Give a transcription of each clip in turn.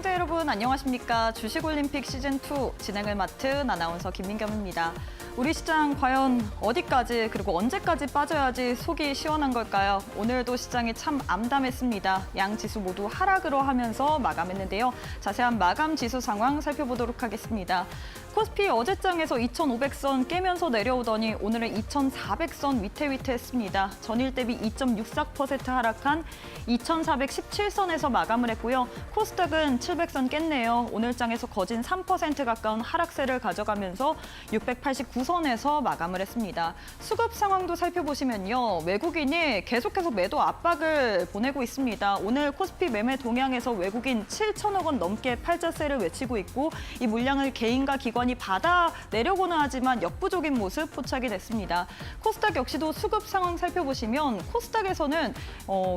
시청자 여러분 안녕하십니까. 주식올림픽 시즌2 진행을 맡은 아나운서 김민겸입니다. 우리 시장 과연 어디까지 그리고 언제까지 빠져야지 속이 시원한 걸까요? 오늘도 시장이 참 암담했습니다. 양 지수 모두 하락으로 하면서 마감했는데요. 자세한 마감 지수 상황 살펴보도록 하겠습니다. 코스피 어제장에서 2,500선 깨면서 내려오더니 오늘은 2,400선 위태위태했습니다. 전일 대비 2.64% 하락한 2,417선에서 마감을 했고요. 코스닥은 700선 깼네요. 오늘장에서 거진 3% 가까운 하락세를 가져가면서 689선에서 마감을 했습니다. 수급 상황도 살펴보시면요. 외국인이 계속해서 매도 압박을 보내고 있습니다. 오늘 코스피 매매 동향에서 외국인 7천억 원 넘게 팔자세를 외치고 있고 이 물량을 개인과 기관이 받아내려고는 하지만 역부족인 모습 포착이 됐습니다. 코스닥 역시도 수급 상황 살펴보시면 코스닥에서는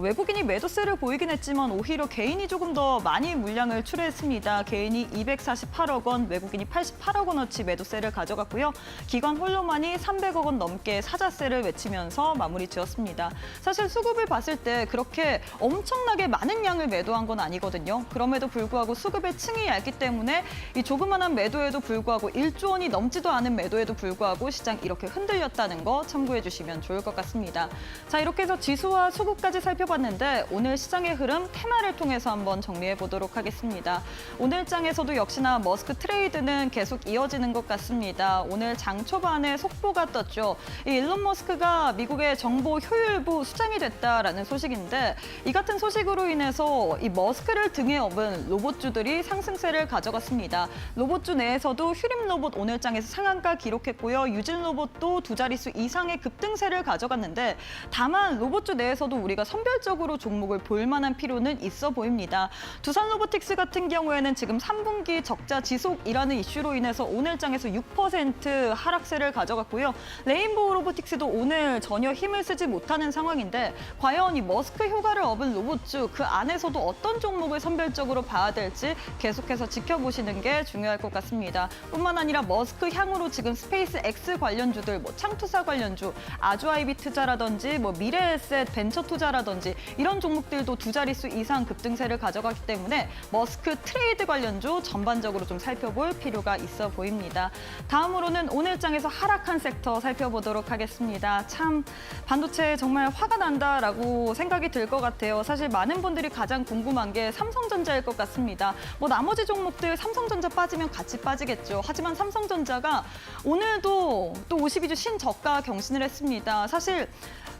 외국인이 매도세를 보이긴 했지만 오히려 개인이 조금 더 많이 물량을 출회했습니다. 개인이 248억 원, 외국인이 88억 원어치 매도세를 가져갔고요. 기관 홀로만이 300억 원 넘게 사자세를 외치면서 마무리 지었습니다. 사실 수급을 봤을 때 그렇게 엄청나게 많은 양을 매도한 건 아니거든요. 그럼에도 불구하고 수급의 층이 얇기 때문에 이 조그만한 매도에도 불구하고 1조 원이 넘지도 않은 매도에도 불구하고 시장 이렇게 흔들렸다는 거 참고해 주시면 좋을 것 같습니다. 자, 이렇게 해서 지수와 수급까지 살펴봤는데 오늘 시장의 흐름 테마를 통해서 한번 정리해 보도록 하겠습니다. 오늘 장에서도 역시나 머스크 트레이드는 계속 이어지는 것 같습니다. 오늘 장 초반에 속보가 떴죠. 이 일론 머스크가 미국의 정보 효율부 수장이 됐다라는 소식인데 이 같은 소식으로 인해서 이 머스크를 등에 업은 로봇주들이 상승세를 가져갔습니다. 로봇주 내에서도 휴림 로봇 오늘 장에서 상한가 기록했고요. 유진 로봇도 두 자릿수 이상의 급등세를 가져갔는데 다만 로봇주 내에서도 우리가 선별적으로 종목을 볼 만한 필요는 있어 보입니다. 두산 로보틱스 같은 경우에는 지금 3분기 적자 지속이라는 이슈로 인해서 오늘 장에서 6% 하락세를 가져갔고요. 레인보우 로보틱스도 오늘 전혀 힘을 쓰지 못하는 상황인데 과연 이 머스크 효과를 얻은 로봇주 그 안에서도 어떤 종목을 선별적으로 봐야 될지 계속해서 지켜보시는 게 중요할 것 같습니다. 뿐만 아니라 머스크 향으로 지금 스페이스 X 관련주들, 창투사 관련주, 아주아이비 투자라든지 미래에셋 벤처 투자라든지 이런 종목들도 두 자릿수 이상 급등세를 가져가기 때문에 머스크 트레이드 관련주 전반적으로 좀 살펴볼 필요가 있어 보입니다. 다음으로는 오늘 장에서 하락한 섹터 살펴보도록 하겠습니다. 참 반도체 정말 화가 난다라고 생각이 들 것 같아요. 사실 많은 분들이 가장 궁금한 게 삼성전자일 것 같습니다. 나머지 종목들 삼성전자 빠지면 같이 빠지겠죠. 하지만 삼성전자가 오늘도 또 52주 신저가 경신을 했습니다. 사실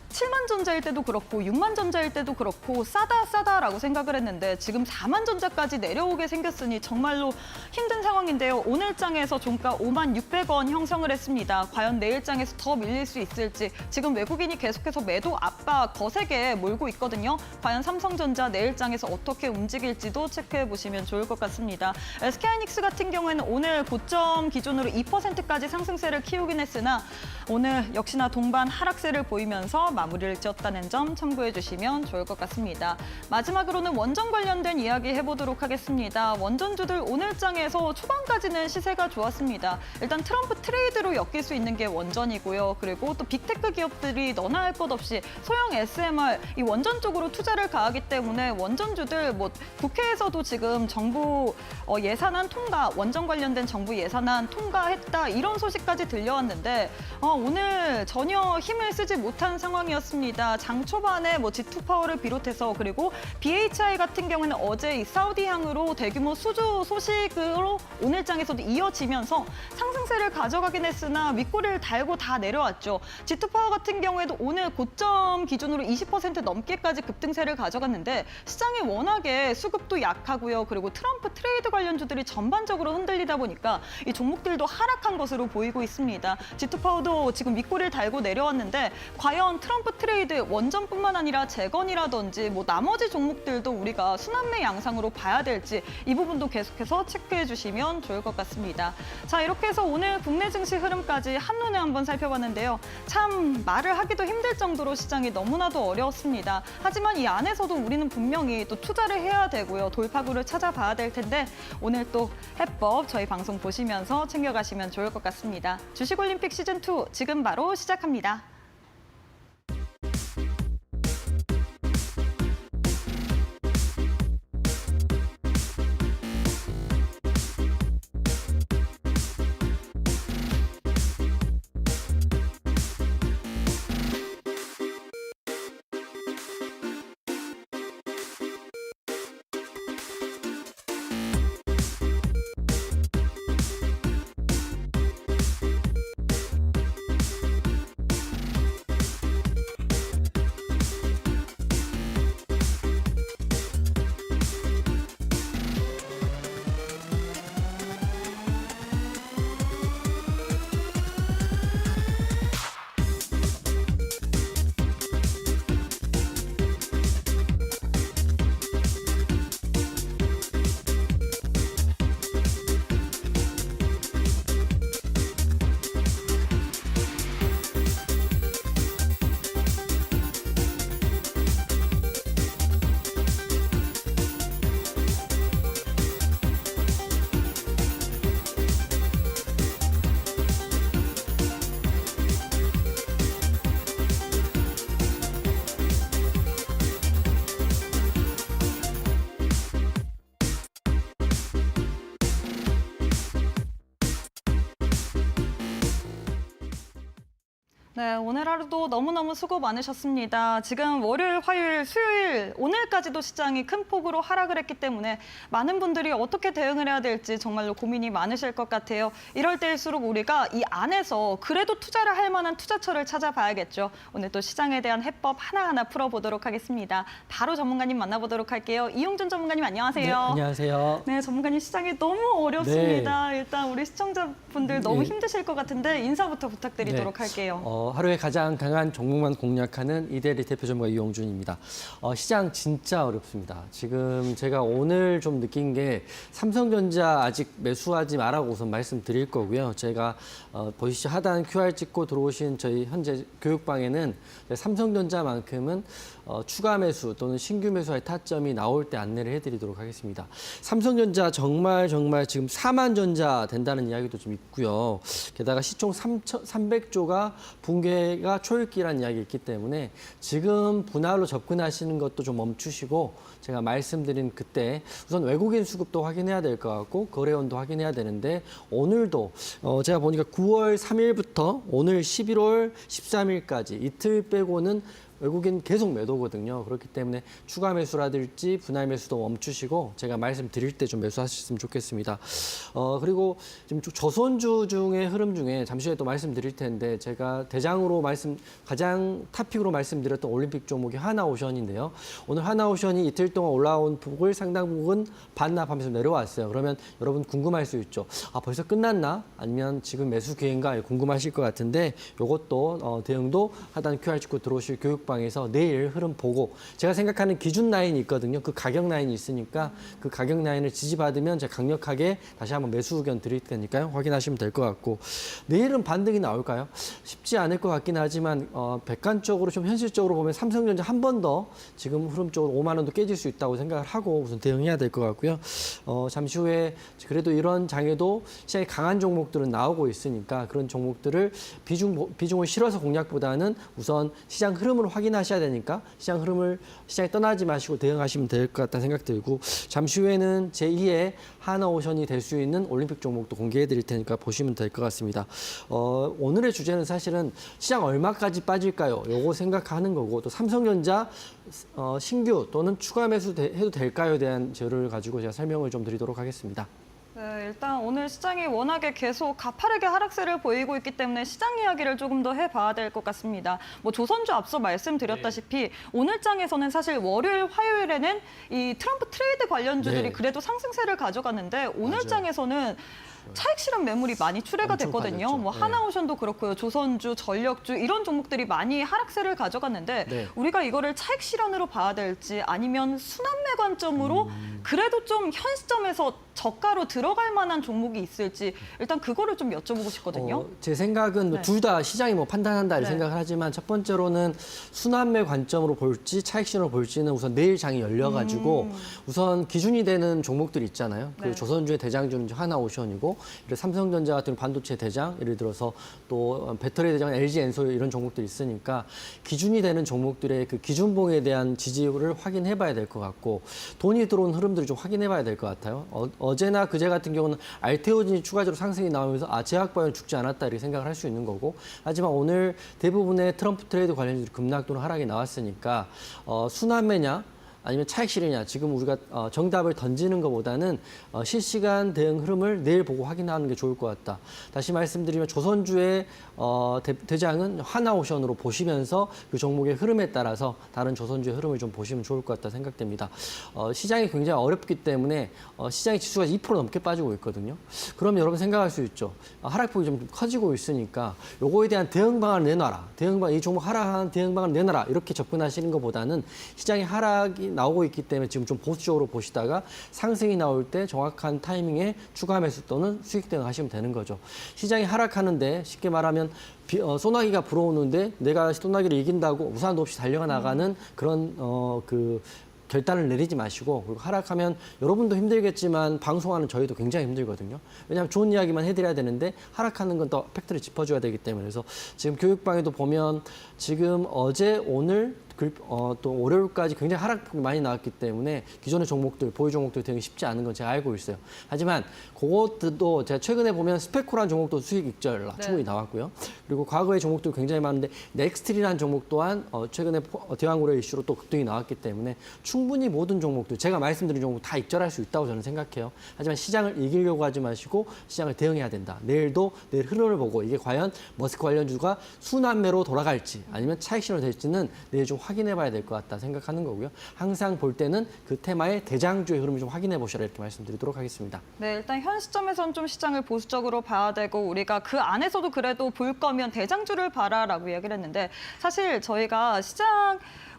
7만 전자일 때도 그렇고 6만 전자일 때도 그렇고 싸다라고 생각을 했는데 지금 4만 전자까지 내려오게 생겼으니 정말로 힘든 상황인데요. 오늘 장에서 종가 5만 600원 형성을 했습니다. 과연 내일 장에서 더 밀릴 수 있을지 지금 외국인이 계속해서 매도 압박 거세게 몰고 있거든요. 과연 삼성전자 내일 장에서 어떻게 움직일지도 체크해 보시면 좋을 것 같습니다. SK하이닉스 같은 경우에는 오늘 고점 기준으로 2%까지 상승세를 키우긴 했으나 오늘 역시나 동반 하락세를 보이면서 마무리를 지었다는 점 참고해 주시면 좋을 것 같습니다. 마지막으로는 원전 관련된 이야기 해보도록 하겠습니다. 원전주들 오늘 장에서 초반까지는 시세가 좋았습니다. 일단 트럼프 트레이드로 엮일 수 있는 게 원전이고요. 그리고 또 빅테크 기업들이 너나 할 것 없이 소형 SMR, 이 원전 쪽으로 투자를 가하기 때문에 원전주들 국회에서도 지금 정부 예산안 통과, 원전 관련된 정부 예산안 통과했다 이런 소식까지 들려왔는데 오늘 전혀 힘을 쓰지 못한 상황이었습니다. 장 초반에 G2파워를 비롯해서 그리고 BHI 같은 경우에는 어제 이 사우디향으로 대규모 수주 소식으로 오늘 장에서도 이어지면서 상승세를 가져가긴 했으나 윗꼬리를 달고 다 내려왔죠. G2파워 같은 경우에도 오늘 고점 기준으로 20% 넘게까지 급등세를 가져갔는데 시장이 워낙에 수급도 약하고요. 그리고 트럼프 트레이드 관련주들이 전반적으로 흔들리다 보니까 이 종목들도 하락한 것으로 보이고 있습니다. G2파워도 지금 윗꼬리를 달고 내려왔는데 과연 트럼프 트레이드 원전뿐만 아니라 재건이라든지 나머지 종목들도 우리가 순환매 양상으로 봐야 될지 이 부분도 계속해서 체크해 주시면 좋을 것 같습니다. 자, 이렇게 해서 오늘 국내 증시 흐름까지 한눈에 한번 살펴봤는데요. 참 말을 하기도 힘들 정도로 시장이 너무나도 어려웠습니다. 하지만 이 안에서도 우리는 분명히 또 투자를 해야 되고요. 돌파구를 찾아봐야 될 텐데 오늘 또 해법 저희 방송 보시면서 챙겨가시면 좋을 것 같습니다. 주식올림픽 시즌2 지금 바로 시작합니다. 네, 오늘 하루도 너무너무 수고 많으셨습니다. 지금 월요일, 화요일, 수요일, 오늘까지도 시장이 큰 폭으로 하락을 했기 때문에 많은 분들이 어떻게 대응을 해야 될지 정말로 고민이 많으실 것 같아요. 이럴 때일수록 우리가 이 안에서 그래도 투자를 할 만한 투자처를 찾아봐야겠죠. 오늘 또 시장에 대한 해법 하나하나 풀어보도록 하겠습니다. 바로 전문가님 만나보도록 할게요. 이용준 전문가님 안녕하세요. 네, 안녕하세요. 네, 전문가님 시장이 너무 어렵습니다. 일단 우리 시청자분들 너무 힘드실 것 같은데 인사부터 부탁드리도록 할게요. 하루에 가장 강한 종목만 공략하는 이데리 대표 전문가 이용준입니다. 시장 진짜 어렵습니다. 지금 제가 오늘 좀 느낀 게 삼성전자 아직 매수하지 말라고 우선 말씀드릴 거고요. 제가 보시죠. 하단 QR 찍고 들어오신 저희 현재 교육방에는 삼성전자만큼은 추가 매수 또는 신규 매수의 타점이 나올 때 안내를 해드리도록 하겠습니다. 삼성전자 정말 지금 4만 전자 된다는 이야기도 좀 있고요. 게다가 시총 300조가 붕괴가 초읽기라는 이야기 있기 때문에 지금 분할로 접근하시는 것도 좀 멈추시고 제가 말씀드린 그때 우선 외국인 수급도 확인해야 될 것 같고 거래원도 확인해야 되는데 오늘도 제가 보니까 9월 3일부터 오늘 11월 13일까지 이틀 빼고는 외국인 계속 매도거든요. 그렇기 때문에 추가 매수라든지 분할 매수도 멈추시고 제가 말씀드릴 때 좀 매수하셨으면 좋겠습니다. 그리고 지금 조선주 중의 흐름 중에 잠시 후에 또 말씀드릴 텐데 제가 대장으로 가장 탑픽으로 말씀드렸던 올림픽 종목이 하나오션인데요. 오늘 하나오션이 이틀 동안 올라온 폭을 상당 부분 반납하면서 내려왔어요. 그러면 여러분 궁금할 수 있죠. 벌써 끝났나? 아니면 지금 매수 기회인가? 궁금하실 것 같은데 이것도 대응도 하단 QR 찍고 들어오실 교육방에서 내일 흐름 보고 제가 생각하는 기준 라인이 있거든요. 그 가격 라인이 있으니까 그 가격 라인을 지지받으면 제가 강력하게 다시 한번 매수 의견 드릴 테니까요. 확인하시면 될 것 같고 내일은 반등이 나올까요? 쉽지 않을 것 같긴 하지만 백관적으로 좀 현실적으로 보면 삼성전자 한 번 더 지금 흐름 쪽으로 5만 원도 깨질 수 있다고 생각을 하고 우선 대응해야 될 것 같고요. 잠시 후에 그래도 이런 장에도 시장에 강한 종목들은 나오고 있으니까 그런 종목들을 비중을 실어서 공략보다는 우선 시장 흐름을 확인하셔야 되니까 시장에 떠나지 마시고 대응하시면 될 것 같다는 생각 들고 잠시 후에는 제2의 하나오션이 될 수 있는 올림픽 종목도 공개해 드릴 테니까 보시면 될 것 같습니다. 오늘의 주제는 사실은 시장 얼마까지 빠질까요? 요거 생각하는 거고 또 삼성전자 신규 또는 추가 매수 해도 될까요에 대한 재료를 가지고 제가 설명을 좀 드리도록 하겠습니다. 네, 일단 오늘 시장이 워낙에 계속 가파르게 하락세를 보이고 있기 때문에 시장 이야기를 조금 더 해봐야 될 것 같습니다. 조선주 앞서 말씀드렸다시피 오늘 장에서는 사실 월요일, 화요일에는 이 트럼프 트레이드 관련주들이 그래도 상승세를 가져갔는데 오늘 맞아요. 장에서는 차익 실현 매물이 많이 출회가 됐거든요. 하나오션도 그렇고요. 조선주, 전력주 이런 종목들이 많이 하락세를 가져갔는데 우리가 이거를 차익 실현으로 봐야 될지 아니면 순환매 관점으로 그래도 좀 현 시점에서 저가로 들어갈 만한 종목이 있을지 일단 그거를 좀 여쭤보고 싶거든요. 제 생각은 둘 다 시장이 판단한다 이렇게 생각을 하지만 첫 번째로는 순환매 관점으로 볼지 차익 실현으로 볼지는 우선 내일 장이 열려가지고 우선 기준이 되는 종목들이 있잖아요. 그 조선주의 대장주는 하나오션이고 삼성전자 같은 반도체 대장, 예를 들어서 또 배터리 대장, LG 엔솔 이런 종목들이 있으니까 기준이 되는 종목들의 그 기준봉에 대한 지지율을 확인해봐야 될 것 같고 돈이 들어온 흐름들을 좀 확인해봐야 될 것 같아요. 어제나 그제 같은 경우는 알테오진이 추가적으로 상승이 나오면서 제약바이오는 죽지 않았다 이렇게 생각을 할 수 있는 거고 하지만 오늘 대부분의 트럼프 트레이드 관련주들이 급락 또는 하락이 나왔으니까 순환매냐 아니면 차익 실현이냐 지금 우리가 정답을 던지는 것보다는 실시간 대응 흐름을 내일 보고 확인하는 게 좋을 것 같다. 다시 말씀드리면 조선주의 대장은 하나오션으로 보시면서 그 종목의 흐름에 따라서 다른 조선주의 흐름을 좀 보시면 좋을 것 같다 생각됩니다. 시장이 굉장히 어렵기 때문에 시장의 지수가 2% 넘게 빠지고 있거든요. 그럼 여러분 생각할 수 있죠. 하락폭이 좀 커지고 있으니까 요거에 대한 대응 방안을 내놔라. 이 종목 하락한 대응 방안을 내놔라. 이렇게 접근하시는 것보다는 시장의 하락이 나오고 있기 때문에 지금 좀 보수적으로 보시다가 상승이 나올 때 정확한 타이밍에 추가 매수 또는 수익 대응하시면 되는 거죠. 시장이 하락하는데 쉽게 말하면 소나기가 불어오는데 내가 소나기를 이긴다고 우산도 없이 달려가 나가는 그런 결단을 내리지 마시고 그리고 하락하면 여러분도 힘들겠지만 방송하는 저희도 굉장히 힘들거든요. 왜냐하면 좋은 이야기만 해드려야 되는데 하락하는 건 또 팩트를 짚어줘야 되기 때문에 그래서 지금 교육방에도 보면 지금 어제 오늘 또 월요일까지 굉장히 하락폭이 많이 나왔기 때문에 기존의 종목들, 보유 종목들 되게 쉽지 않은 건 제가 알고 있어요. 하지만 그것도 제가 최근에 보면 스페쿨한 종목도 수익 익절 충분히 나왔고요. 그리고 과거의 종목도 굉장히 많은데 넥스트리라는 종목 또한 최근에 대왕우려 이슈로 또 급등이 나왔기 때문에 충분히 모든 종목들, 제가 말씀드린 종목 다 익절할 수 있다고 저는 생각해요. 하지만 시장을 이기려고 하지 마시고 시장을 대응해야 된다. 내일도 내일 흐름을 보고 이게 과연 머스크 관련주가 순환매로 돌아갈지 아니면 차익 신호 될지는 내일 좀 확인해 봐야 될 것 같다 생각하는 거고요. 항상 볼 때는 그 테마의 대장주의 흐름을 좀 확인해 보시라 이렇게 말씀드리도록 하겠습니다. 네, 일단 현 시점에서는 좀 시장을 보수적으로 봐야 되고 우리가 그 안에서도 그래도 볼 거면 대장주를 봐라라고 이야기를 했는데 사실 저희가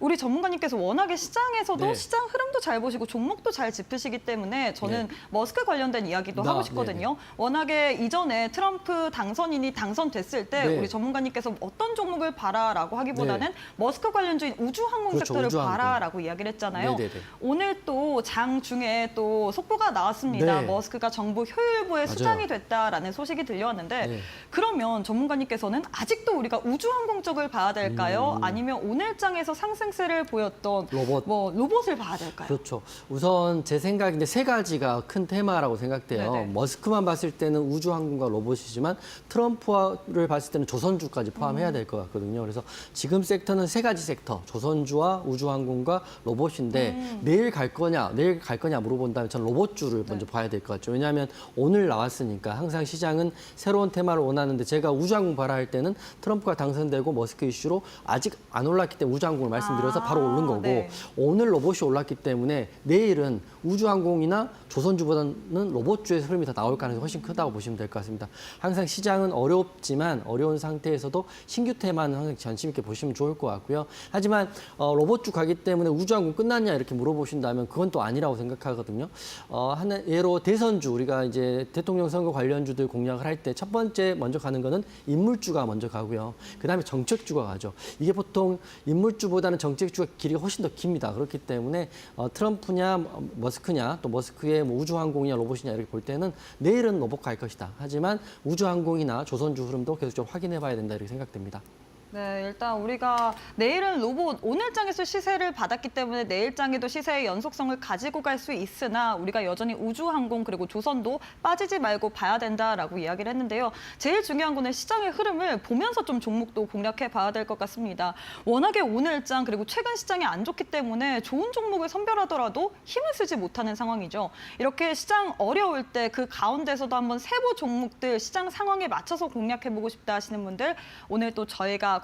우리 전문가님께서 워낙에 시장에서도 네. 시장 흐름도 잘 보시고 종목도 잘 짚으시기 때문에 저는 머스크 관련된 이야기도 하고 싶거든요. 워낙에 이전에 트럼프 당선인이 당선됐을 때 네. 우리 전문가님께서 어떤 종목을 봐라라고 하기보다는 네. 머스크 관련주인 우주항공 그렇죠, 섹터를 우주항공. 봐라라고 이야기를 했잖아요. 네네네. 오늘 또 장 중에 또 속보가 나왔습니다. 네. 머스크가 정부 효율부에 맞아요. 수장이 됐다라는 소식이 들려왔는데 네. 그러면 전문가님께서는 아직도 우리가 우주항공 쪽을 봐야 될까요? 아니면 오늘 장에서 상승세를 보였던 로봇을 봐야 될까요? 그렇죠. 우선 제 생각인데 세 가지가 큰 테마라고 생각돼요. 네네. 머스크만 봤을 때는 우주항공과 로봇이지만 트럼프를 봤을 때는 조선주까지 포함해야 될 것 같거든요. 그래서 지금 섹터는 세 가지 섹터, 조선주와 우주항공과 로봇인데 내일 갈 거냐 물어본다면 저는 로봇주를 먼저 봐야 될 것 같죠. 왜냐하면 오늘 나왔으니까 항상 시장은 새로운 테마를 원하는데 제가 우주항공 봐라 할 때는 트럼프가 당선되고 머스크 이슈로 아직 안 올랐기 때문에 우주항공을 말씀드려서 바로 오른 거고 네. 오늘 로봇이 올랐기 때문에 내일은 우주항공이나 조선주보다는 로봇주의 흐름이 더 나올 가능성이 훨씬 크다고 보시면 될 것 같습니다. 항상 시장은 어렵지만 어려운 상태에서도 신규 테마는 항상 관심 있게 보시면 좋을 것 같고요. 하지만 로봇주 가기 때문에 우주항공 끝났냐 이렇게 물어보신다면 그건 또 아니라고 생각하거든요. 예로 대선주 우리가 이제 대통령 선거 관련주들 공략을 할 때 첫 번째 먼저 가는 거는 인물주가 먼저 가고요. 그다음에 정책주가 가죠. 이게 보통 인물주보다는 정책주가 길이가 훨씬 더 깁니다. 그렇기 때문에 트럼프냐 머스크냐 또 머스크의 우주항공이냐 로봇이냐 이렇게 볼 때는 내일은 로봇 갈 것이다. 하지만 우주항공이나 조선주 흐름도 계속 좀 확인해 봐야 된다 이렇게 생각됩니다. 네, 일단 우리가 내일은 로봇 오늘 장에서 시세를 받았기 때문에 내일 장에도 시세의 연속성을 가지고 갈 수 있으나 우리가 여전히 우주항공 그리고 조선도 빠지지 말고 봐야 된다라고 이야기를 했는데요. 제일 중요한 거는 시장의 흐름을 보면서 좀 종목도 공략해 봐야 될 것 같습니다. 워낙에 오늘 장 그리고 최근 시장이 안 좋기 때문에 좋은 종목을 선별하더라도 힘을 쓰지 못하는 상황이죠. 이렇게 시장 어려울 때 그 가운데서도 한번 세부 종목들 시장 상황에 맞춰서 공략해 보고 싶다 하시는 분들 오늘 또 저희가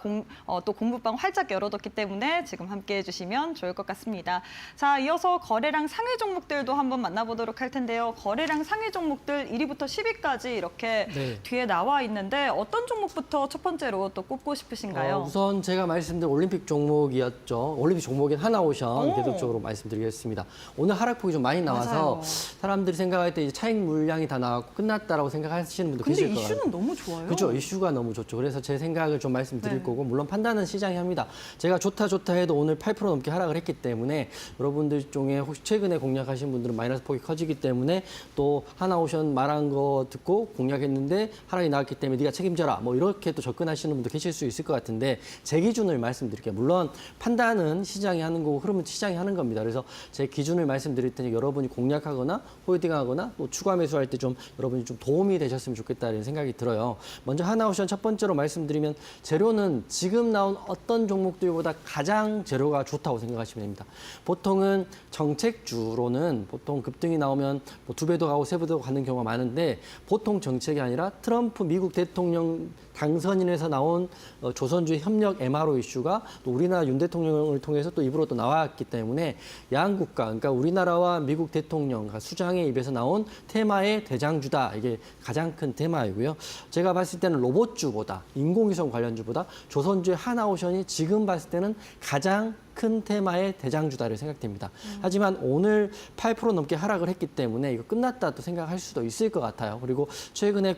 또 공부방 활짝 열어뒀기 때문에 지금 함께해 주시면 좋을 것 같습니다. 자, 이어서 거래량 상위 종목들도 한번 만나보도록 할 텐데요. 거래량 상위 종목들 1위부터 10위까지 이렇게 네. 뒤에 나와 있는데 어떤 종목부터 첫 번째로 또 꼽고 싶으신가요? 우선 제가 말씀드린 올림픽 종목이었죠. 올림픽 종목인 하나오션 오. 계속적으로 말씀드리겠습니다. 오늘 하락폭이 좀 많이 나와서 맞아요. 사람들이 생각할 때 이제 차익 물량이 다 나왔고 끝났다라고 생각하시는 분도 근데 계실 것 같아요. 이슈는 너무 좋아요. 그렇죠. 이슈가 너무 좋죠. 그래서 제 생각을 좀 말씀드릴 네. 거고 물론 판단은 시장이 합니다. 제가 좋다 해도 오늘 8% 넘게 하락을 했기 때문에 여러분들 중에 혹시 최근에 공략하신 분들은 마이너스 폭이 커지기 때문에 또 하나오션 말한 거 듣고 공략했는데 하락이 나왔기 때문에 네가 책임져라 뭐 이렇게 또 접근하시는 분도 계실 수 있을 것 같은데 제 기준을 말씀드릴게요. 물론 판단은 시장이 하는 거고 흐름은 시장이 하는 겁니다. 그래서 제 기준을 말씀드릴 테니 여러분이 공략하거나 홀딩하거나 또 추가 매수할 때 좀 여러분이 좀 도움이 되셨으면 좋겠다는 생각이 들어요. 먼저 하나오션 첫 번째로 말씀드리면 재료는 지금 나온 어떤 종목들보다 가장 재료가 좋다고 생각하시면 됩니다. 보통은 정책주로는 보통 급등이 나오면 뭐 2배도 가고 3배도 가는 경우가 많은데 보통 정책이 아니라 트럼프 미국 대통령 당선인에서 나온 조선주의 협력 MRO 이슈가 또 우리나라 윤 대통령을 통해서 또 입으로 또 나왔기 때문에 양국가, 그러니까 우리나라와 미국 대통령, 그러니까 수장의 입에서 나온 테마의 대장주다. 이게 가장 큰 테마이고요. 제가 봤을 때는 로봇주보다 인공위성 관련주보다 조선주의 하나오션이 지금 봤을 때는 가장 큰 테마의 대장주다를 생각됩니다. 하지만 오늘 8% 넘게 하락을 했기 때문에 이거 끝났다 또 생각할 수도 있을 것 같아요. 그리고 최근에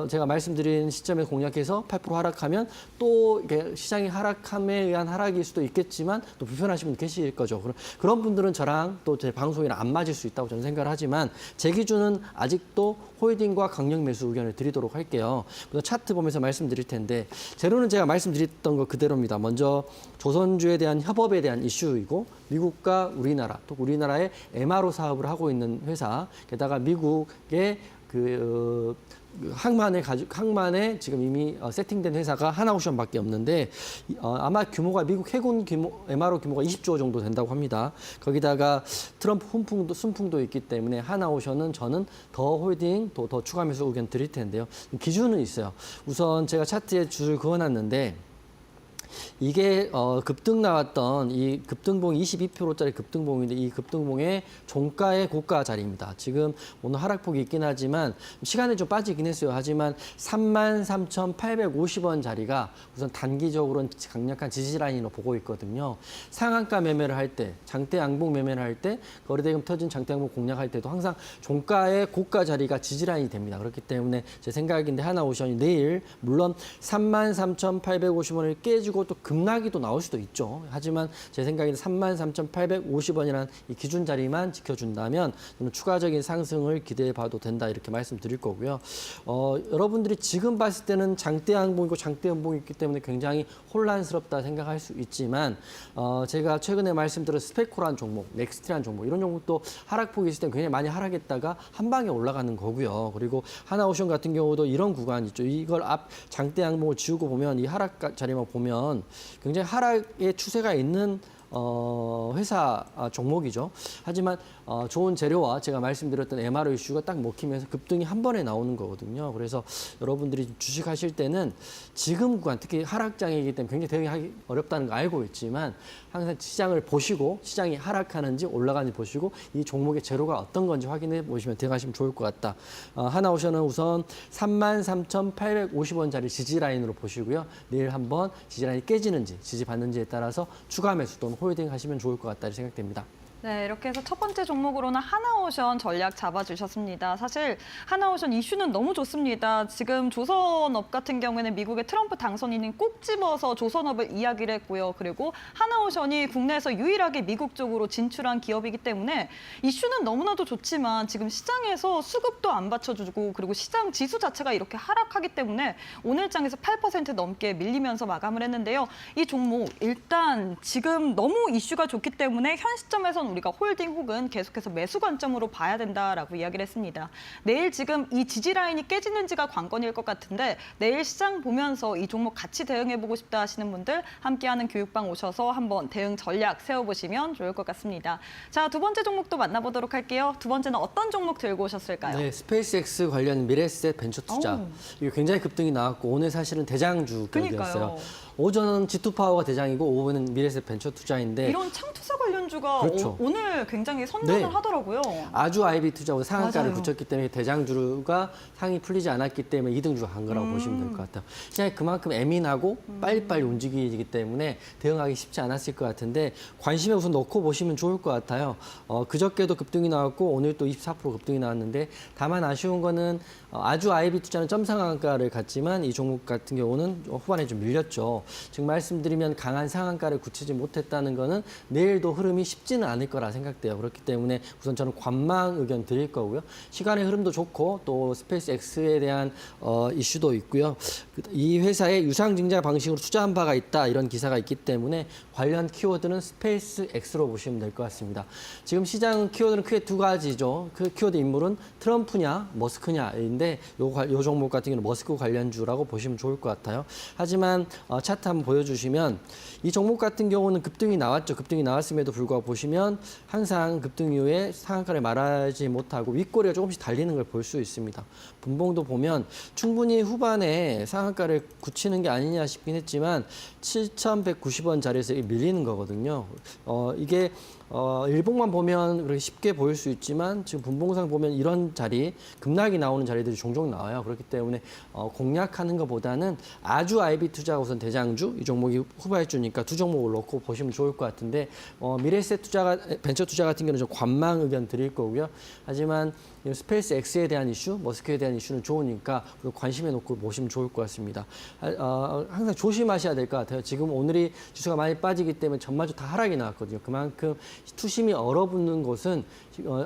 제가 말씀드린 시점에 공략해서 8% 하락하면 또 이게 시장이 하락함에 의한 하락일 수도 있겠지만 또 불편하신 분 계실 거죠. 그런 분들은 저랑 또 제 방송이랑 안 맞을 수 있다고 저는 생각을 하지만 제 기준은 아직도 홀딩과 강력 매수 의견을 드리도록 할게요. 그래서 차트 보면서 말씀드릴 텐데 재료는 제가 말씀드렸던 거 그대로입니다. 먼저 조선주에 대한 협업에 대한 이슈이고 미국과 우리나라 또 우리나라의 MRO 사업을 하고 있는 회사 게다가 미국의 항만에 지금 이미 세팅된 회사가 하나오션밖에 없는데 아마 규모가 미국 해군 규모 MRO 규모가 20조 정도 된다고 합니다. 거기다가 트럼프 순풍도 있기 때문에 하나오션은 저는 더 홀딩 또 더 추가 매수 의견 드릴 텐데요. 기준은 있어요. 우선 제가 차트에 줄을 그어놨는데 이게 급등 나왔던 이 급등봉 22%짜리 급등봉인데 이 급등봉의 종가의 고가 자리입니다. 지금 오늘 하락폭이 있긴 하지만 시간에 좀 빠지긴 했어요. 하지만 33,850원 자리가 우선 단기적으로는 강력한 지지 라인으로 보고 있거든요. 상한가 매매를 할 때, 장대 양봉 매매를 할 때, 거래대금 터진 장대 양봉 공략할 때도 항상 종가의 고가 자리가 지지 라인이 됩니다. 그렇기 때문에 제 생각인데 하나오션이 내일 물론 33,850원을 깨지고 또 급락이 또 나올 수도 있죠. 하지만 제 생각에는 33,850원이라는 이 기준 자리만 지켜준다면 저는 추가적인 상승을 기대해 봐도 된다 이렇게 말씀드릴 거고요. 여러분들이 지금 봤을 때는 장대 양봉이고 장대 연봉이 있기 때문에 굉장히 혼란스럽다 생각할 수 있지만 제가 최근에 말씀드린 스페코란 종목, 넥스트란 종목 이런 종목도 하락폭이 있을 때 굉장히 많이 하락했다가 한 방에 올라가는 거고요. 그리고 하나오션 같은 경우도 이런 구간이 있죠. 이걸 앞 장대 양봉을 지우고 보면 이 하락 자리만 보면 굉장히 하락의 추세가 있는 회사 종목이죠. 하지만 좋은 재료와 제가 말씀드렸던 MRO 이슈가 딱 먹히면서 급등이 한 번에 나오는 거거든요. 그래서 여러분들이 주식하실 때는 지금 구간, 특히 하락장이기 때문에 굉장히 대응하기 어렵다는 거 알고 있지만 항상 시장을 보시고 시장이 하락하는지 올라가는지 보시고 이 종목의 재료가 어떤 건지 확인해 보시면 대응하시면 좋을 것 같다. 하나오션은 우선 33,850원짜리 지지라인으로 보시고요. 내일 한번 지지라인이 깨지는지 지지받는지에 따라서 추가 매수 또는 홀딩 하시면 좋을 것 같다 생각됩니다. 네, 이렇게 해서 첫 번째 종목으로는 하나오션 전략 잡아주셨습니다. 사실 하나오션 이슈는 너무 좋습니다. 지금 조선업 같은 경우에는 미국의 트럼프 당선인이 꼭 집어서 조선업을 이야기를 했고요. 그리고 하나오션이 국내에서 유일하게 미국 쪽으로 진출한 기업이기 때문에 이슈는 너무나도 좋지만 지금 시장에서 수급도 안 받쳐주고 그리고 시장 지수 자체가 이렇게 하락하기 때문에 오늘장에서 8% 넘게 밀리면서 마감을 했는데요. 이 종목 일단 지금 너무 이슈가 좋기 때문에 현 시점에서는 우리가 홀딩 혹은 계속해서 매수 관점으로 봐야 된다라고 이야기를 했습니다. 내일 지금 이 지지 라인이 깨지는지가 관건일 것 같은데 내일 시장 보면서 이 종목 같이 대응해보고 싶다 하시는 분들 함께하는 교육방 오셔서 한번 대응 전략 세워보시면 좋을 것 같습니다. 자, 두 번째 종목도 만나보도록 할게요. 두 번째는 어떤 종목 들고 오셨을까요? 네, 스페이스X 관련 미래에셋 벤처 투자. 이거 굉장히 급등이 나왔고 오늘 사실은 대장주 격이었어요. 그러니까요. 오전은 G2파워가 대장이고 오후는 미래에셋 벤처 투자인데 이런 창투사 관련주가 그렇죠. 오늘 굉장히 선전을 네. 하더라고요. 아주 IB 투자로 상한가를 맞아요. 붙였기 때문에 대장주가 상이 풀리지 않았기 때문에 2등주가 간 거라고 보시면 될 것 같아요. 시장이 그만큼 예민하고 빨리빨리 움직이기 때문에 대응하기 쉽지 않았을 것 같은데 관심에 우선 넣고 보시면 좋을 것 같아요. 그저께도 급등이 나왔고 오늘 또 24% 급등이 나왔는데 다만 아쉬운 거는 아주 IB 투자는 점상한가를 갔지만 이 종목 같은 경우는 후반에 좀 밀렸죠. 지금 말씀드리면 강한 상한가를 굳히지 못했다는 거는 내일도 흐름이 쉽지는 않을 거라 생각돼요. 그렇기 때문에 우선 저는 관망 의견 드릴 거고요. 시간의 흐름도 좋고 또 스페이스X에 대한 이슈도 있고요. 이 회사의 유상증자 방식으로 투자한 바가 있다 이런 기사가 있기 때문에 관련 키워드는 스페이스X로 보시면 될 것 같습니다. 지금 시장 키워드는 크게 두 가지죠. 그 키워드 인물은 트럼프냐 머스크냐인데 요 종목 같은 경우는 머스크 관련주라고 보시면 좋을 것 같아요. 하지만 차트 한번 보여주시면 이 종목 같은 경우는 급등이 나왔죠. 급등이 나왔음에도 불구하고 보시면 항상 급등 이후에 상한가를 말하지 못하고 윗꼬리가 조금씩 달리는 걸 볼 수 있습니다. 분봉도 보면 충분히 후반에 상한가를 굳히는 게 아니냐 싶긴 했지만 7,190원 자리에서 밀리는 거거든요. 이게 일봉만 보면 그렇게 쉽게 보일 수 있지만 지금 분봉상 보면 이런 자리, 급락이 나오는 자리들이 종종 나와요. 그렇기 때문에 공략하는 것보다는 아주 IB 투자가 우선 대장주, 이 종목이 후발주니까 두 종목을 놓고 보시면 좋을 것 같은데 미래에셋 투자가 벤처 투자 같은 경우는 좀 관망 의견 드릴 거고요. 하지만 스페이스X에 대한 이슈, 머스크에 대한 이슈는 좋으니까 관심에 놓고 보시면 좋을 것 같습니다. 항상 조심하셔야 될 것 같아요. 지금 오늘이 지수가 많이 빠지기 때문에 전반적으로 다 하락이 나왔거든요. 그만큼 투심이 얼어붙는 곳은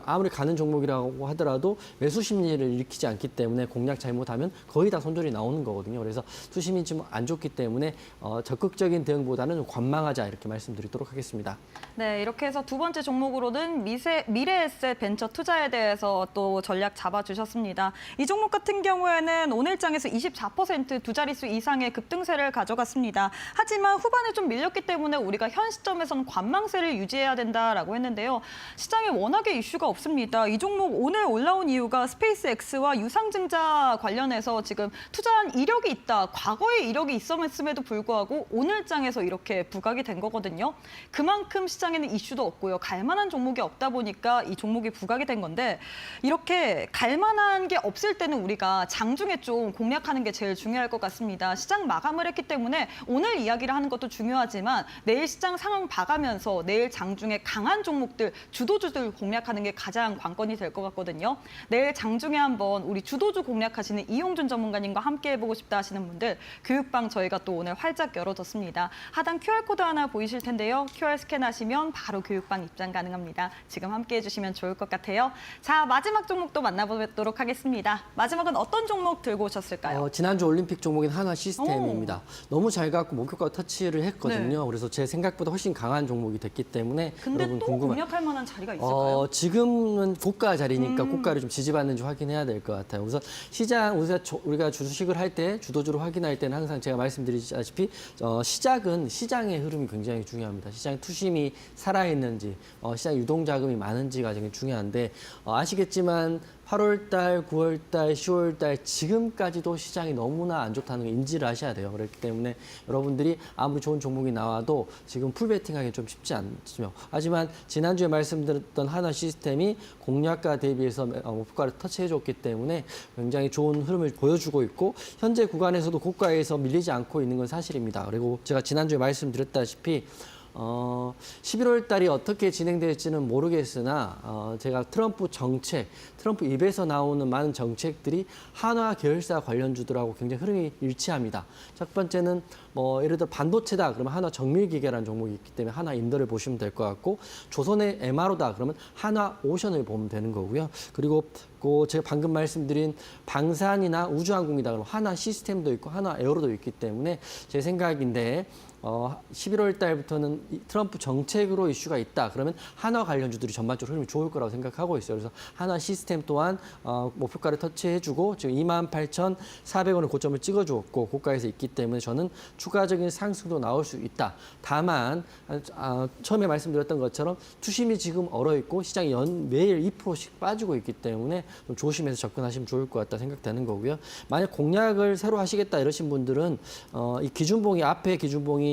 아무리 가는 종목이라고 하더라도 매수 심리를 일으키지 않기 때문에 공략 잘못하면 거의 다 손절이 나오는 거거든요. 그래서 투심이 지금 안 좋기 때문에 적극적인 대응보다는 좀 관망하자 이렇게 말씀드리도록 하겠습니다. 네, 이렇게 해서 두 번째 종목으로는 미래에셋 벤처 투자에 대해서 또 전략 잡아주셨습니다. 이 종목 같은 경우에는 오늘장에서 24%두 자릿수 이상의 급등세를 가져갔습니다. 하지만 후반에 좀 밀렸기 때문에 우리가 현 시점에서는 관망세를 유지해야 된다라고 했는데요. 시장에 워낙에 이슈가 없습니다. 이 종목 오늘 올라온 이유가 스페이스X와 유상증자 관련해서 지금 투자한 이력이 있다. 과거에 이력이 있었음에도 불구하고 오늘장에서 이렇게 부각이 된 거거든요. 그만큼 시장에는 이슈도 없고요. 갈만한 종목이 없다 보니까 이 종목이 부각이 된 건데 이렇게 갈만한 게 없을 때는 우리가 장중에 좀 공략하는 게 제일 중요할 것 같습니다. 시장 마감을 했기 때문에 오늘 이야기를 하는 것도 중요하지만 내일 시장 상황 봐가면서 내일 장중에 강한 종목들, 주도주들 공략하는 게 가장 관건이 될 것 같거든요. 내일 장중에 한번 우리 주도주 공략하시는 이용준 전문가님과 함께 해보고 싶다 하시는 분들 교육방 저희가 또 오늘 활짝 열어뒀습니다. 하단 QR코드 하나 보이실 텐데요. QR 스캔하시면 바로 교육방 입장 가능합니다. 지금 함께 해주시면 좋을 것 같아요. 자, 마지막 종목도 만나보도록 하겠습니다. 마지막은 어떤 종목 들고 오셨을까요? 지난주 올림픽 종목인 한화 시스템입니다. 너무 잘 갖고 목표가 터치를 했거든요. 네. 그래서 제 생각보다 훨씬 강한 종목이 됐기 때문에 근데 여러분 또 궁금한 공략할 만한 자리가 있을까요? 지금은 고가 자리니까 고가를 좀 지지받는지 확인해야 될 것 같아요. 우선 시장 우리가 주식을 할 때 주도주로 확인할 때는 항상 제가 말씀드리다시피 시작은 시장의 흐름이 굉장히 중요합니다. 시장 투심이 살아있는지 시장 유동 자금이 많은지가 굉장히 중요한데 아시겠지만 8월 달, 9월 달, 10월 달 지금까지도 시장이 너무나 안 좋다는 걸 인지를 하셔야 돼요. 그렇기 때문에 여러분들이 아무리 좋은 종목이 나와도 지금 풀베팅하기 좀 쉽지 않죠. 하지만 지난주에 말씀드렸던 한화 시스템이 공략가 대비해서 목표가를 터치해줬기 때문에 굉장히 좋은 흐름을 보여주고 있고 현재 구간에서도 고가에서 밀리지 않고 있는 건 사실입니다. 그리고 제가 지난주에 말씀드렸다시피 11월 달이 어떻게 진행될지는 모르겠으나 제가 트럼프 입에서 나오는 많은 정책들이 한화 계열사 관련주들하고 굉장히 흐름이 일치합니다. 첫 번째는 예를 들어 반도체다 그러면 한화 정밀기계라는 종목이 있기 때문에 한화 인더를 보시면 될 것 같고 조선의 MRO다 그러면 한화 오션을 보면 되는 거고요. 그리고 제가 방금 말씀드린 방산이나 우주항공이다 그러면 한화 시스템도 있고 한화 에어로도 있기 때문에 제 생각인데 11월 달부터는 트럼프 정책으로 이슈가 있다. 그러면 한화 관련주들이 전반적으로 흐름이 좋을 거라고 생각하고 있어요. 그래서 한화 시스템 또한 목표가를 터치해주고 지금 28,400원의 고점을 찍어주었고 고가에서 있기 때문에 저는 추가적인 상승도 나올 수 있다. 다만 처음에 말씀드렸던 것처럼 투심이 지금 얼어있고 시장이 매일 2%씩 빠지고 있기 때문에 좀 조심해서 접근하시면 좋을 것 같다 생각되는 거고요. 만약 공략을 새로 하시겠다 이러신 분들은 이 기준봉이 앞에 기준봉이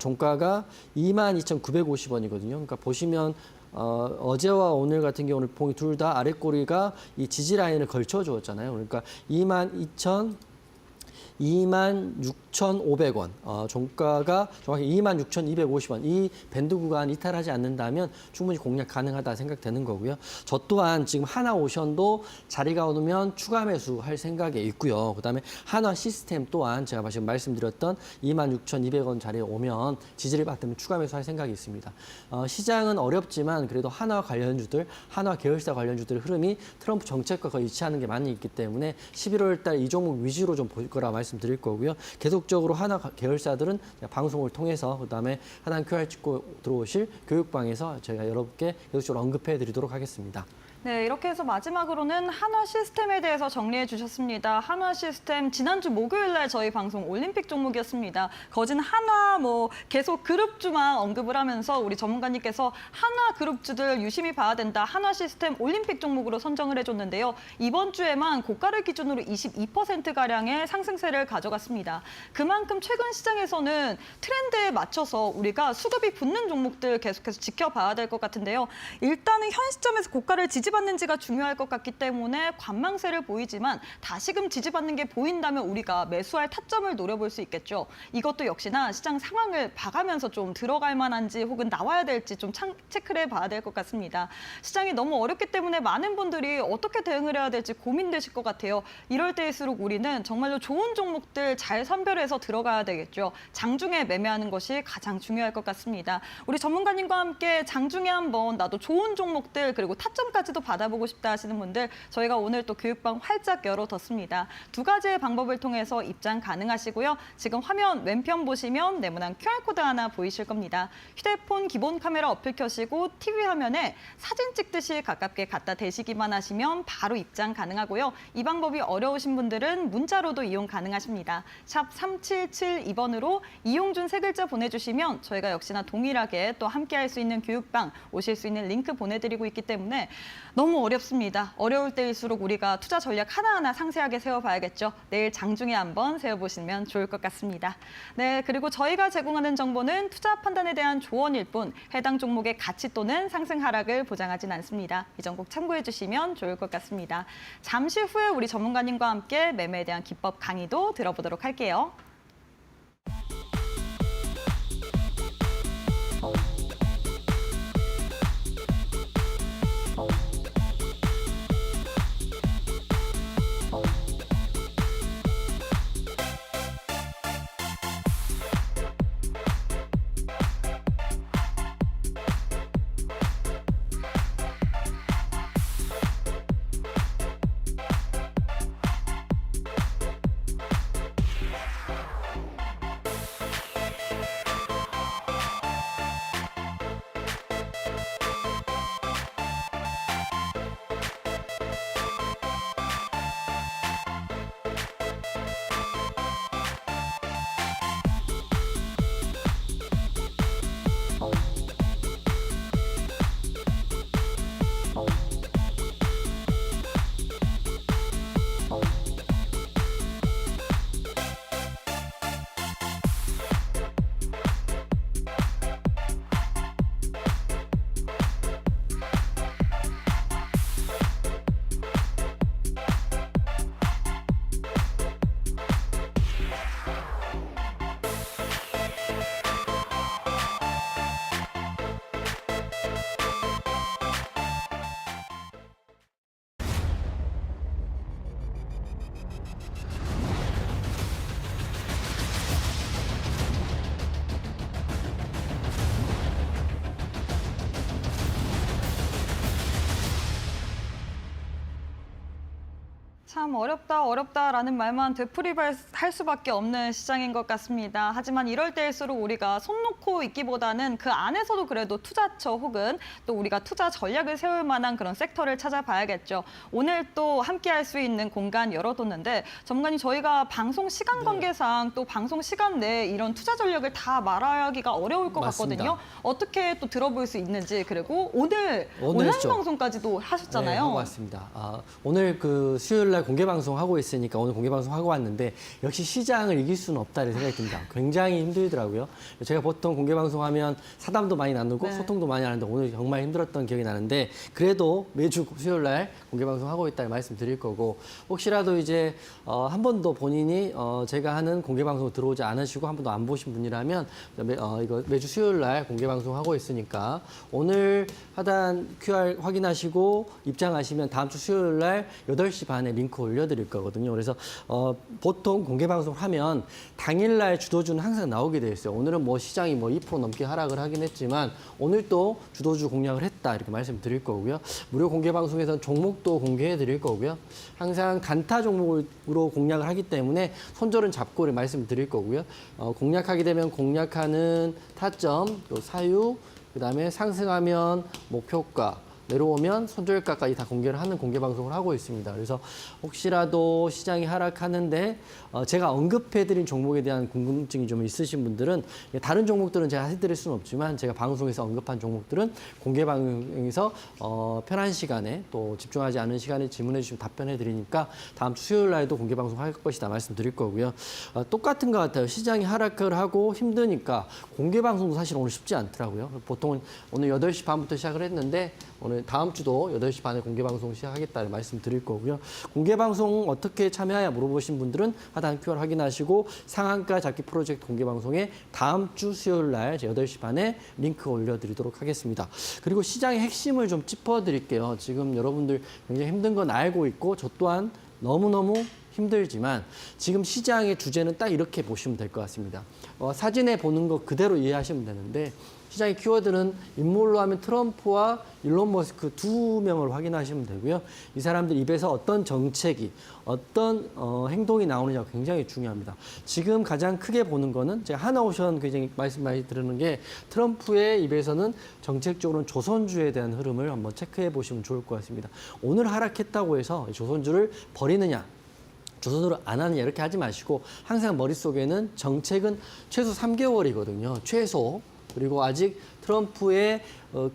종가가 22,950원이거든요. 그러니까 보시면 어제와 오늘 같은 경우는 봉이 둘 다 아랫꼬리가 이 지지 라인을 걸쳐 주었잖아요. 그러니까 26,500원, 종가가 정확히 26,250원. 이 밴드 구간 이탈하지 않는다면 충분히 공략 가능하다 생각되는 거고요. 저 또한 지금 한화 오션도 자리가 오면 추가 매수할 생각에 있고요. 그다음에 한화 시스템 또한 제가 지금 말씀드렸던 26,200원 자리에 오면 지지를 받으면 추가 매수할 생각이 있습니다. 시장은 어렵지만 그래도 한화 관련주들, 한화 계열사 관련주들 흐름이 트럼프 정책과 거의 일치하는 게 많이 있기 때문에 11월 달 이 종목 위주로 좀 볼 거라 말씀드릴 거고요. 계속적으로 한화 계열사들은 방송을 통해서 그다음에 하단 QR 찍고 들어오실 교육방에서 제가 여러분께 계속적으로 언급해 드리도록 하겠습니다. 네, 이렇게 해서 마지막으로는 한화 시스템에 대해서 정리해 주셨습니다. 한화 시스템 지난주 목요일 날 저희 방송 올림픽 종목이었습니다. 거진 한화 계속 그룹주만 언급을 하면서 우리 전문가님께서 한화 그룹주들 유심히 봐야 된다. 한화 시스템 올림픽 종목으로 선정을 해줬는데요. 이번 주에만 고가를 기준으로 22%가량의 상승세를 가져갔습니다. 그만큼 최근 시장에서는 트렌드에 맞춰서 우리가 수급이 붙는 종목들 계속해서 지켜봐야 될 것 같은데요. 일단은 현 시점에서 고가를 지지 지지받는지가 중요할 것 같기 때문에 관망세를 보이지만 다시금 지지받는 게 보인다면 우리가 매수할 타점을 노려볼 수 있겠죠. 이것도 역시나 시장 상황을 봐가면서 좀 들어갈 만한지 혹은 나와야 될지 좀 체크를 해봐야 될 것 같습니다. 시장이 너무 어렵기 때문에 많은 분들이 어떻게 대응을 해야 될지 고민되실 것 같아요. 이럴 때일수록 우리는 정말로 좋은 종목들 잘 선별해서 들어가야 되겠죠. 장중에 매매하는 것이 가장 중요할 것 같습니다. 우리 전문가님과 함께 장중에 한번 나도 좋은 종목들 그리고 타점까지도 받아보고 싶다 하시는 분들 저희가 오늘 또 교육방 활짝 열어뒀습니다. 두 가지의 방법을 통해서 입장 가능하시고요. 지금 화면 왼편 보시면 네모난 QR코드 하나 보이실 겁니다. 휴대폰 기본 카메라 어플 켜시고 TV 화면에 사진 찍듯이 가깝게 갖다 대시기만 하시면 바로 입장 가능하고요. 이 방법이 어려우신 분들은 문자로도 이용 가능하십니다. 샵 3772번으로 이용준 세 글자 보내주시면 저희가 역시나 동일하게 또 함께할 수 있는 교육방 오실 수 있는 링크 보내드리고 있기 때문에 너무 어렵습니다. 어려울 때일수록 우리가 투자 전략 하나하나 상세하게 세워봐야겠죠. 내일 장중에 한번 세워보시면 좋을 것 같습니다. 네, 그리고 저희가 제공하는 정보는 투자 판단에 대한 조언일 뿐 해당 종목의 가치 또는 상승 하락을 보장하진 않습니다. 이 점 꼭 참고해 주시면 좋을 것 같습니다. 잠시 후에 우리 전문가님과 함께 매매에 대한 기법 강의도 들어보도록 할게요. 참 어렵다라는 말만 되풀이할 수밖에 없는 시장인 것 같습니다. 하지만 이럴 때일수록 우리가 손 놓고 있기보다는 그 안에서도 그래도 투자처 혹은 또 우리가 투자 전략을 세울 만한 그런 섹터를 찾아봐야겠죠. 오늘 또 함께할 수 있는 공간 열어뒀는데 전문가님 저희가 방송 시간 관계상 또 방송 시간 내에 이런 투자 전략을 다 말하기가 어려울 것 맞습니다. 같거든요. 어떻게 또 들어볼 수 있는지 그리고 오늘 온라인 했죠. 방송까지도 하셨잖아요. 네, 하고 왔습니다. 오늘 그 수요일 날 공개 방송 하고 있으니까 오늘 공개 방송 하고 왔는데 역시 시장을 이길 수는 없다 이런 생각이 듭니다. 굉장히 힘들더라고요. 제가 보통 공개 방송하면 사담도 많이 나누고 네. 소통도 많이 하는데 오늘 정말 힘들었던 기억이 나는데 그래도 매주 수요일 날 공개 방송 하고 있다는 말씀 드릴 거고 혹시라도 이제 한 번도 본인이 제가 하는 공개 방송 들어오지 않으시고 한 번도 안 보신 분이라면 이거 매주 수요일 날 공개 방송 하고 있으니까 오늘 하단 QR 확인하시고 입장하시면 다음 주 수요일 날 8시 반에 링크 올려드릴 거거든요. 그래서 보통 공개 방송을 하면 당일날 주도주는 항상 나오게 돼 있어요. 오늘은 뭐 시장이 뭐 2% 넘게 하락을 하긴 했지만 오늘 또 주도주 공략을 했다 이렇게 말씀드릴 거고요. 무료 공개 방송에서는 종목도 공개해 드릴 거고요. 항상 단타 종목으로 공략을 하기 때문에 손절은 잡고 말씀드릴 거고요. 공략하게 되면 공략하는 타점, 또 사유, 그다음에 상승하면 목표가, 내려오면 손절가까지 다 공개를 하는 공개 방송을 하고 있습니다. 그래서 혹시라도 시장이 하락하는데 제가 언급해드린 종목에 대한 궁금증이 좀 있으신 분들은 다른 종목들은 제가 해드릴 수는 없지만 제가 방송에서 언급한 종목들은 공개 방송에서 편한 시간에 또 집중하지 않은 시간에 질문해 주시면 답변해 드리니까 다음 주 수요일 날도 공개 방송 할 것이다 말씀드릴 거고요. 똑같은 것 같아요. 시장이 하락을 하고 힘드니까 공개 방송도 사실 오늘 쉽지 않더라고요. 보통은 오늘 8시 반부터 시작을 했는데 오늘 다음 주도 8시 반에 공개 방송 시작하겠다는 말씀 드릴 거고요. 공개 방송 어떻게 참여해야 물어보신 분들은 하단 QR 확인하시고 상한가 잡기 프로젝트 공개 방송에 다음 주 수요일 날 8시 반에 링크 올려드리도록 하겠습니다. 그리고 시장의 핵심을 좀 짚어드릴게요. 지금 여러분들 굉장히 힘든 건 알고 있고 저 또한 너무너무 힘들지만 지금 시장의 주제는 딱 이렇게 보시면 될 것 같습니다. 사진에 보는 거 그대로 이해하시면 되는데 시장의 키워드는 인물로 하면 트럼프와 일론 머스크 두 명을 확인하시면 되고요. 이 사람들 입에서 어떤 정책이, 어떤 행동이 나오느냐가 굉장히 중요합니다. 지금 가장 크게 보는 거는 제가 하나오션 굉장히 말씀 많이 드리는 게 트럼프의 입에서는 정책적으로는 조선주에 대한 흐름을 한번 체크해 보시면 좋을 것 같습니다. 오늘 하락했다고 해서 조선주를 버리느냐, 조선으로 안 하느냐 이렇게 하지 마시고 항상 머릿속에는 정책은 최소 3개월이거든요. 최소. 그리고 아직 트럼프의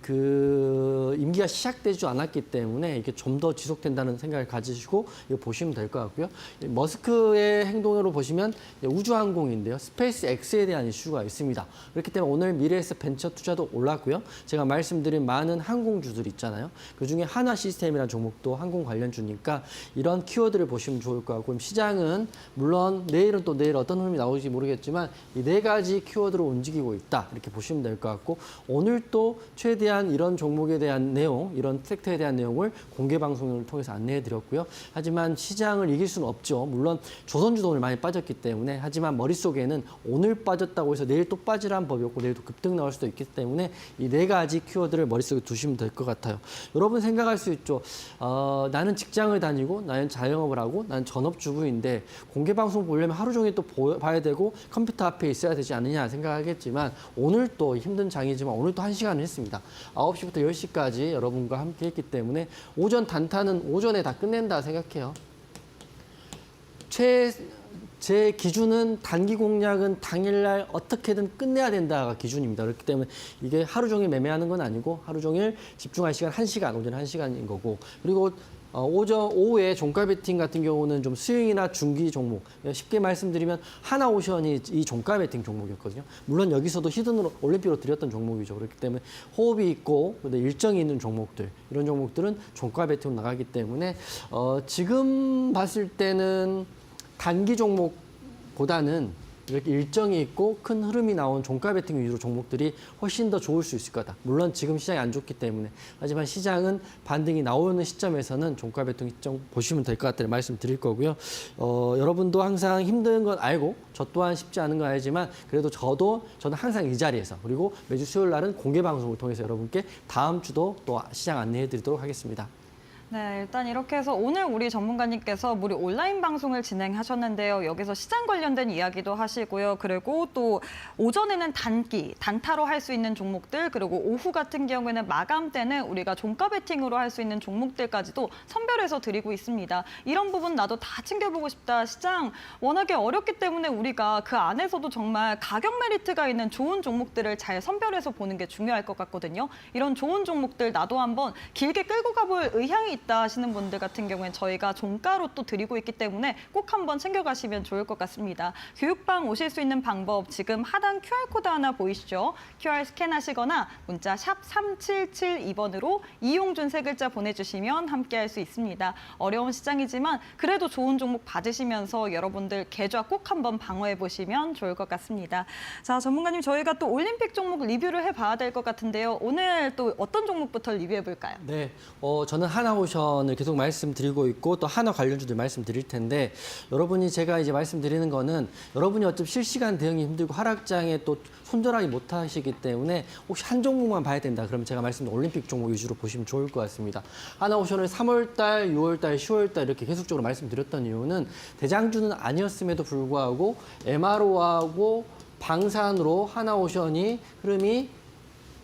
그 임기가 시작되지 않았기 때문에 이게 좀 더 지속된다는 생각을 가지시고 이거 보시면 될 것 같고요. 머스크의 행동으로 보시면 우주항공인데요. 스페이스 X에 대한 이슈가 있습니다. 그렇기 때문에 오늘 미래에셋 벤처 투자도 올랐고요. 제가 말씀드린 많은 항공주들 있잖아요. 그중에 한화 시스템이라는 종목도 항공 관련주니까 이런 키워드를 보시면 좋을 것 같고 시장은 물론 내일은 또 내일 어떤 흐름이 나올지 모르겠지만 이 4가지 키워드로 움직이고 있다. 이렇게 보시면 될 것 같고 오늘 또 최대한 이런 종목에 대한 내용, 이런 섹터에 대한 내용을 공개 방송을 통해서 안내해 드렸고요. 하지만 시장을 이길 수는 없죠. 물론 조선주도 오늘 많이 빠졌기 때문에 하지만 머릿속에는 오늘 빠졌다고 해서 내일 또 빠지라는 법이 없고 내일 또 급등 나올 수도 있기 때문에 이 4가지 키워드를 머릿속에 두시면 될 것 같아요. 여러분 생각할 수 있죠. 나는 직장을 다니고 나는 자영업을 하고 나는 전업주부인데 공개 방송 보려면 하루 종일 또 봐야 되고 컴퓨터 앞에 있어야 되지 않느냐 생각하겠지만 오늘 또 힘든 장이지만 오늘 또 1시간을 했습니다. 9시부터 10시까지 여러분과 함께 했기 때문에 오전 단타는 오전에 다 끝낸다 생각해요. 제 기준은 단기 공략은 당일날 어떻게든 끝내야 된다가 기준입니다. 그렇기 때문에 이게 하루 종일 매매하는 건 아니고 하루 종일 집중할 시간 1시간, 오전에 1시간인 거고 그리고 오후에 종가 베팅 같은 경우는 좀 스윙이나 중기 종목 쉽게 말씀드리면 하나오션이 이 종가 베팅 종목이었거든요. 물론 여기서도 히든 올림픽으로 드렸던 종목이죠. 그렇기 때문에 호흡이 있고 일정이 있는 종목들 이런 종목들은 종가 베팅으로 나가기 때문에 지금 봤을 때는 단기 종목보다는 이렇게 일정이 있고 큰 흐름이 나온 종가 베팅 위주로 종목들이 훨씬 더 좋을 수 있을 거다. 물론 지금 시장이 안 좋기 때문에. 하지만 시장은 반등이 나오는 시점에서는 종가 베팅 시점 보시면 될 것 같다는 말씀 드릴 거고요. 여러분도 항상 힘든 건 알고 저 또한 쉽지 않은 건 알지만 그래도 저는 항상 이 자리에서 그리고 매주 수요일 날은 공개 방송을 통해서 여러분께 다음 주도 또 시장 안내해 드리도록 하겠습니다. 네, 일단 이렇게 해서 오늘 우리 전문가님께서 무료 온라인 방송을 진행하셨는데요. 여기서 시장 관련된 이야기도 하시고요. 그리고 또 오전에는 단타로 할 수 있는 종목들, 그리고 오후 같은 경우에는 마감 때는 우리가 종가 베팅으로 할 수 있는 종목들까지도 선별해서 드리고 있습니다. 이런 부분 나도 다 챙겨보고 싶다. 시장 워낙에 어렵기 때문에 우리가 그 안에서도 정말 가격 메리트가 있는 좋은 종목들을 잘 선별해서 보는 게 중요할 것 같거든요. 이런 좋은 종목들 나도 한번 길게 끌고 가볼 의향이 있다 하시는 분들 같은 경우엔 저희가 종가로 또 드리고 있기 때문에 꼭 한번 챙겨가시면 좋을 것 같습니다. 교육방 오실 수 있는 방법 지금 하단 QR코드 하나 보이시죠? QR 스캔하시거나 문자 샵 3772번으로 이용준 세 글자 보내주시면 함께할 수 있습니다. 어려운 시장이지만 그래도 좋은 종목 받으시면서 여러분들 계좌 꼭 한번 방어해 보시면 좋을 것 같습니다. 자, 전문가님 저희가 또 올림픽 종목 리뷰를 해봐야 될 것 같은데요. 오늘 또 어떤 종목부터 리뷰해 볼까요? 네, 저는 하나오션을 계속 말씀드리고 있고 또 하나 관련주들 말씀드릴 텐데 여러분이 제가 이제 말씀드리는 거는 여러분이 어차피 실시간 대응이 힘들고 하락장에 또 손절하기 못하시기 때문에 혹시 한 종목만 봐야 된다. 그러면 제가 말씀드린 올림픽 종목 위주로 보시면 좋을 것 같습니다. 하나오션을 3월달, 6월달, 10월달 이렇게 계속적으로 말씀드렸던 이유는 대장주는 아니었음에도 불구하고 MRO하고 방산으로 하나오션이 흐름이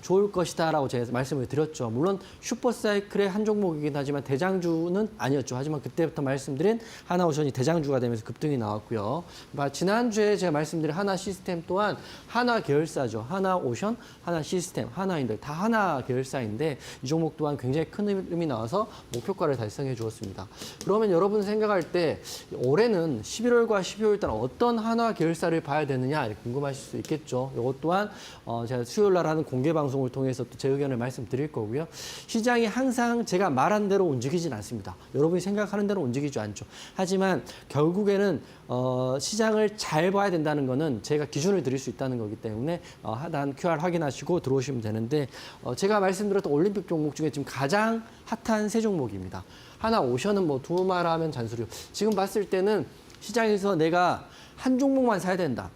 좋을 것이다라고 제가 말씀을 드렸죠. 물론 슈퍼사이클의 한 종목이긴 하지만 대장주는 아니었죠. 하지만 그때부터 말씀드린 하나오션이 대장주가 되면서 급등이 나왔고요. 지난주에 제가 말씀드린 하나 시스템 또한 하나 계열사죠. 하나오션, 하나 시스템, 하나인들 다 하나 계열사인데 이 종목 또한 굉장히 큰 흐름이 나와서 목표가를 달성해 주었습니다. 그러면 여러분 생각할 때 올해는 11월과 12월 달 어떤 하나 계열사를 봐야 되느냐 궁금하실 수 있겠죠. 이것 또한 제가 수요일 날 하는 공개 방송 방송을 통해서 또 제 의견을 말씀드릴 거고요. 시장이 항상 제가 말한 대로 움직이진 않습니다. 여러분이 생각하는 대로 움직이지 않죠. 하지만 결국에는 시장을 잘 봐야 된다는 거는 제가 기준을 드릴 수 있다는 거기 때문에 하단 QR 확인하시고 들어오시면 되는데 제가 말씀드렸던 올림픽 종목 중에 지금 가장 핫한 세 종목입니다. 하나오션은 뭐 두말하면 잔소리고 지금 봤을 때는 시장에서 내가 한 종목만 사야 된다.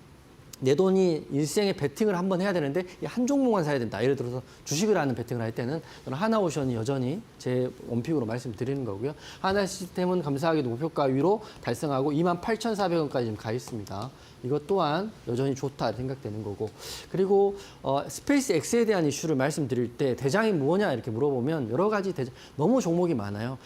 내 돈이 일생에 베팅을 한번 해야 되는데 이 한 종목만 사야 된다. 예를 들어서 주식을 하는 베팅을 할 때는 저는 하나오션이 여전히 제 원픽으로 말씀드리는 거고요. 하나시스템은 감사하게도 목표가 위로 달성하고 28,400원까지 지금 가 있습니다. 이것 또한 여전히 좋다 생각되는 거고. 그리고 스페이스 X에 대한 이슈를 말씀드릴 때 대장이 뭐냐 이렇게 물어보면 여러 가지 너무 종목이 많아요.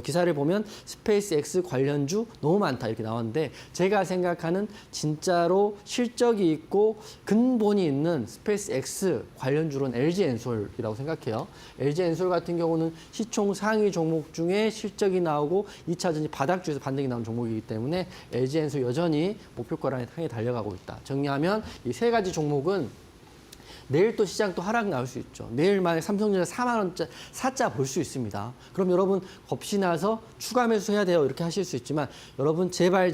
기사를 보면 스페이스 X 관련주 너무 많다 이렇게 나왔는데 제가 생각하는 진짜로 실적이 있고 근본이 있는 스페이스 X 관련주로는 LG엔솔이라고 생각해요. LG엔솔 같은 경우는 시총 상위 종목 중에 실적이 나오고 2차 전지 바닥주에서 반등이 나온 종목이기 때문에 LG엔솔 여전히 목표가를 향해 달려가고 있다. 정리하면 이 세 가지 종목은 내일 또 시장 또 하락 나올 수 있죠. 내일 만약 삼성전자 4만 원짜 사자 볼 수 있습니다. 그럼 여러분 겁이 나서 추가 매수해야 돼요. 이렇게 하실 수 있지만 여러분 제발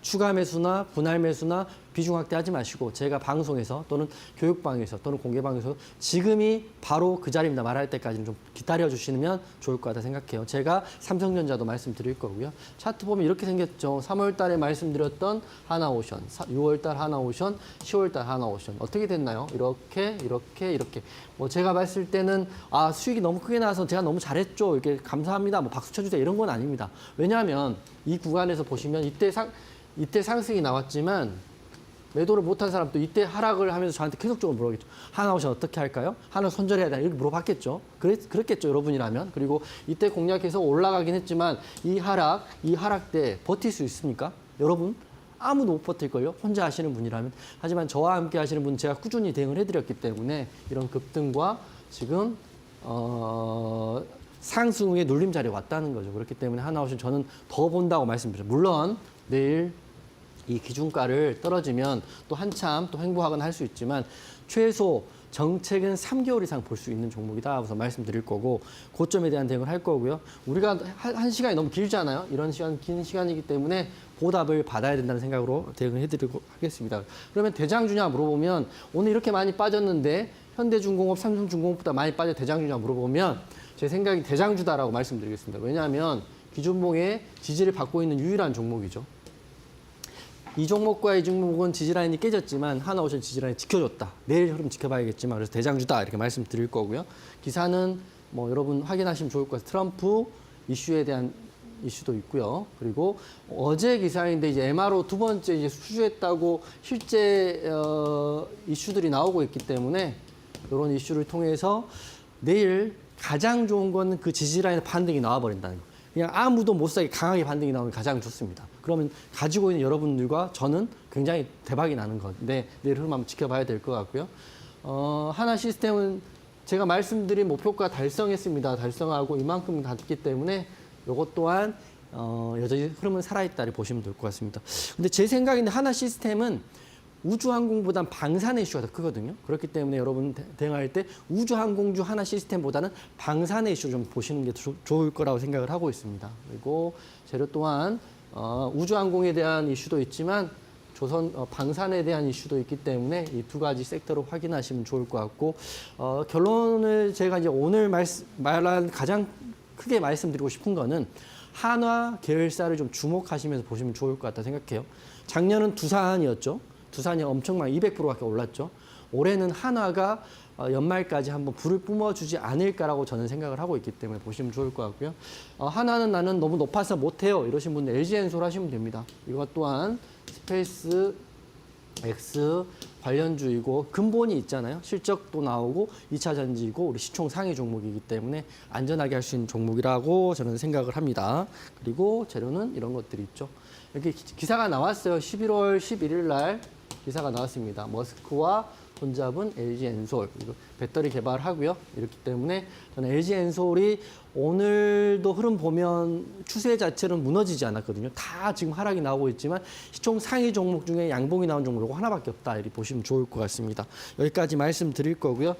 추가 매수나 분할 매수나 비중 확대하지 마시고 제가 방송에서 또는 교육방에서 또는 공개방에서 지금이 바로 그 자리입니다. 말할 때까지는 좀 기다려주시면 좋을 것 같다 생각해요. 제가 삼성전자도 말씀드릴 거고요. 차트 보면 이렇게 생겼죠. 3월 달에 말씀드렸던 하나오션, 6월 달 하나오션, 10월 달 하나오션. 어떻게 됐나요? 이렇게. 뭐 제가 봤을 때는 수익이 너무 크게 나와서 제가 너무 잘했죠. 이렇게 감사합니다. 뭐 박수 쳐주세요. 이런 건 아닙니다. 왜냐하면 이 구간에서 보시면 이때 상승이 나왔지만 매도를 못한 사람도 이때 하락을 하면서 저한테 계속적으로 물어보겠죠. 하나오션 어떻게 할까요? 하나 손절해야 되나? 이렇게 물어봤겠죠. 그랬겠죠. 여러분이라면. 그리고 이때 공략해서 올라가긴 했지만 이 하락 때 버틸 수 있습니까? 여러분? 아무도 못 버틸걸요. 혼자 하시는 분이라면. 하지만 저와 함께 하시는 분은 제가 꾸준히 대응을 해드렸기 때문에 이런 급등과 지금 상승 후에 눌림자리에 왔다는 거죠. 그렇기 때문에 하나오션 저는 더 본다고 말씀드려요. 물론 내일 이 기준가를 떨어지면 또 한참 또 횡보하거나 할 수 있지만 최소 정책은 3개월 이상 볼 수 있는 종목이다. 우선 말씀드릴 거고 고점에 대한 대응을 할 거고요. 우리가 한 시간이 너무 길잖아요. 이런 긴 시간이기 때문에 보답을 받아야 된다는 생각으로 대응을 해드리고 하겠습니다. 그러면 대장주냐 물어보면 오늘 이렇게 많이 빠졌는데 현대중공업, 삼성중공업보다 많이 빠져 대장주냐 물어보면 제 생각이 대장주다라고 말씀드리겠습니다. 왜냐하면 기준봉의 지지를 받고 있는 유일한 종목이죠. 이 종목과 이 종목은 지지라인이 깨졌지만 하나오션 지지라인이 지켜줬다. 내일 흐름 지켜봐야겠지만 그래서 대장주다 이렇게 말씀드릴 거고요. 기사는 뭐 여러분 확인하시면 좋을 것 같아요. 트럼프 이슈에 대한 이슈도 있고요. 그리고 어제 기사인데 이제 MRO 두 번째 이제 수주했다고 실제 이슈들이 나오고 있기 때문에 이런 이슈를 통해서 내일 가장 좋은 건 그 지지라인의 반등이 나와버린다는 거. 그냥 아무도 못 사게 강하게 반등이 나오면 가장 좋습니다. 그러면 가지고 있는 여러분들과 저는 굉장히 대박이 나는 건데 내일 흐름 한번 지켜봐야 될 것 같고요. 하나 시스템은 제가 말씀드린 목표가 달성했습니다. 달성하고 이만큼 갔기 때문에 이것 또한 여전히 흐름은 살아있다를 보시면 될 것 같습니다. 근데 제 생각인데 하나 시스템은 우주항공보단 방산의 이슈가 더 크거든요. 그렇기 때문에 여러분 대응할 때 우주항공주 하나 시스템보다는 방산의 이슈를 좀 보시는 게 좋을 거라고 생각을 하고 있습니다. 그리고 재료 또한 우주항공에 대한 이슈도 있지만 조선 방산에 대한 이슈도 있기 때문에 이 두 가지 섹터로 확인하시면 좋을 것 같고 결론을 제가 이제 오늘 말한 가장 크게 말씀드리고 싶은 거는 한화 계열사를 좀 주목하시면서 보시면 좋을 것 같다 생각해요. 작년은 두산이었죠. 두산이 엄청나게 200%밖에 올랐죠. 올해는 한화가 연말까지 한번 불을 뿜어주지 않을까라고 저는 생각을 하고 있기 때문에 보시면 좋을 것 같고요. 한화는 나는 너무 높아서 못해요. 이러신 분들 LG엔솔 하시면 됩니다. 이것 또한 스페이스 X 관련주이고 근본이 있잖아요. 실적도 나오고 2차 전지이고 우리 시총 상위 종목이기 때문에 안전하게 할 수 있는 종목이라고 저는 생각을 합니다. 그리고 재료는 이런 것들이 있죠. 이렇게 기사가 나왔어요. 11월 11일 날 기사가 나왔습니다. 머스크와 손잡은 LG엔솔 배터리 개발하고요. 이렇기 때문에 저는 LG엔솔이 오늘도 흐름 보면 추세 자체는 무너지지 않았거든요. 다 지금 하락이 나오고 있지만 시총 상위 종목 중에 양봉이 나온 종목이 하나밖에 없다. 이렇게 보시면 좋을 것 같습니다. 여기까지 말씀드릴 거고요.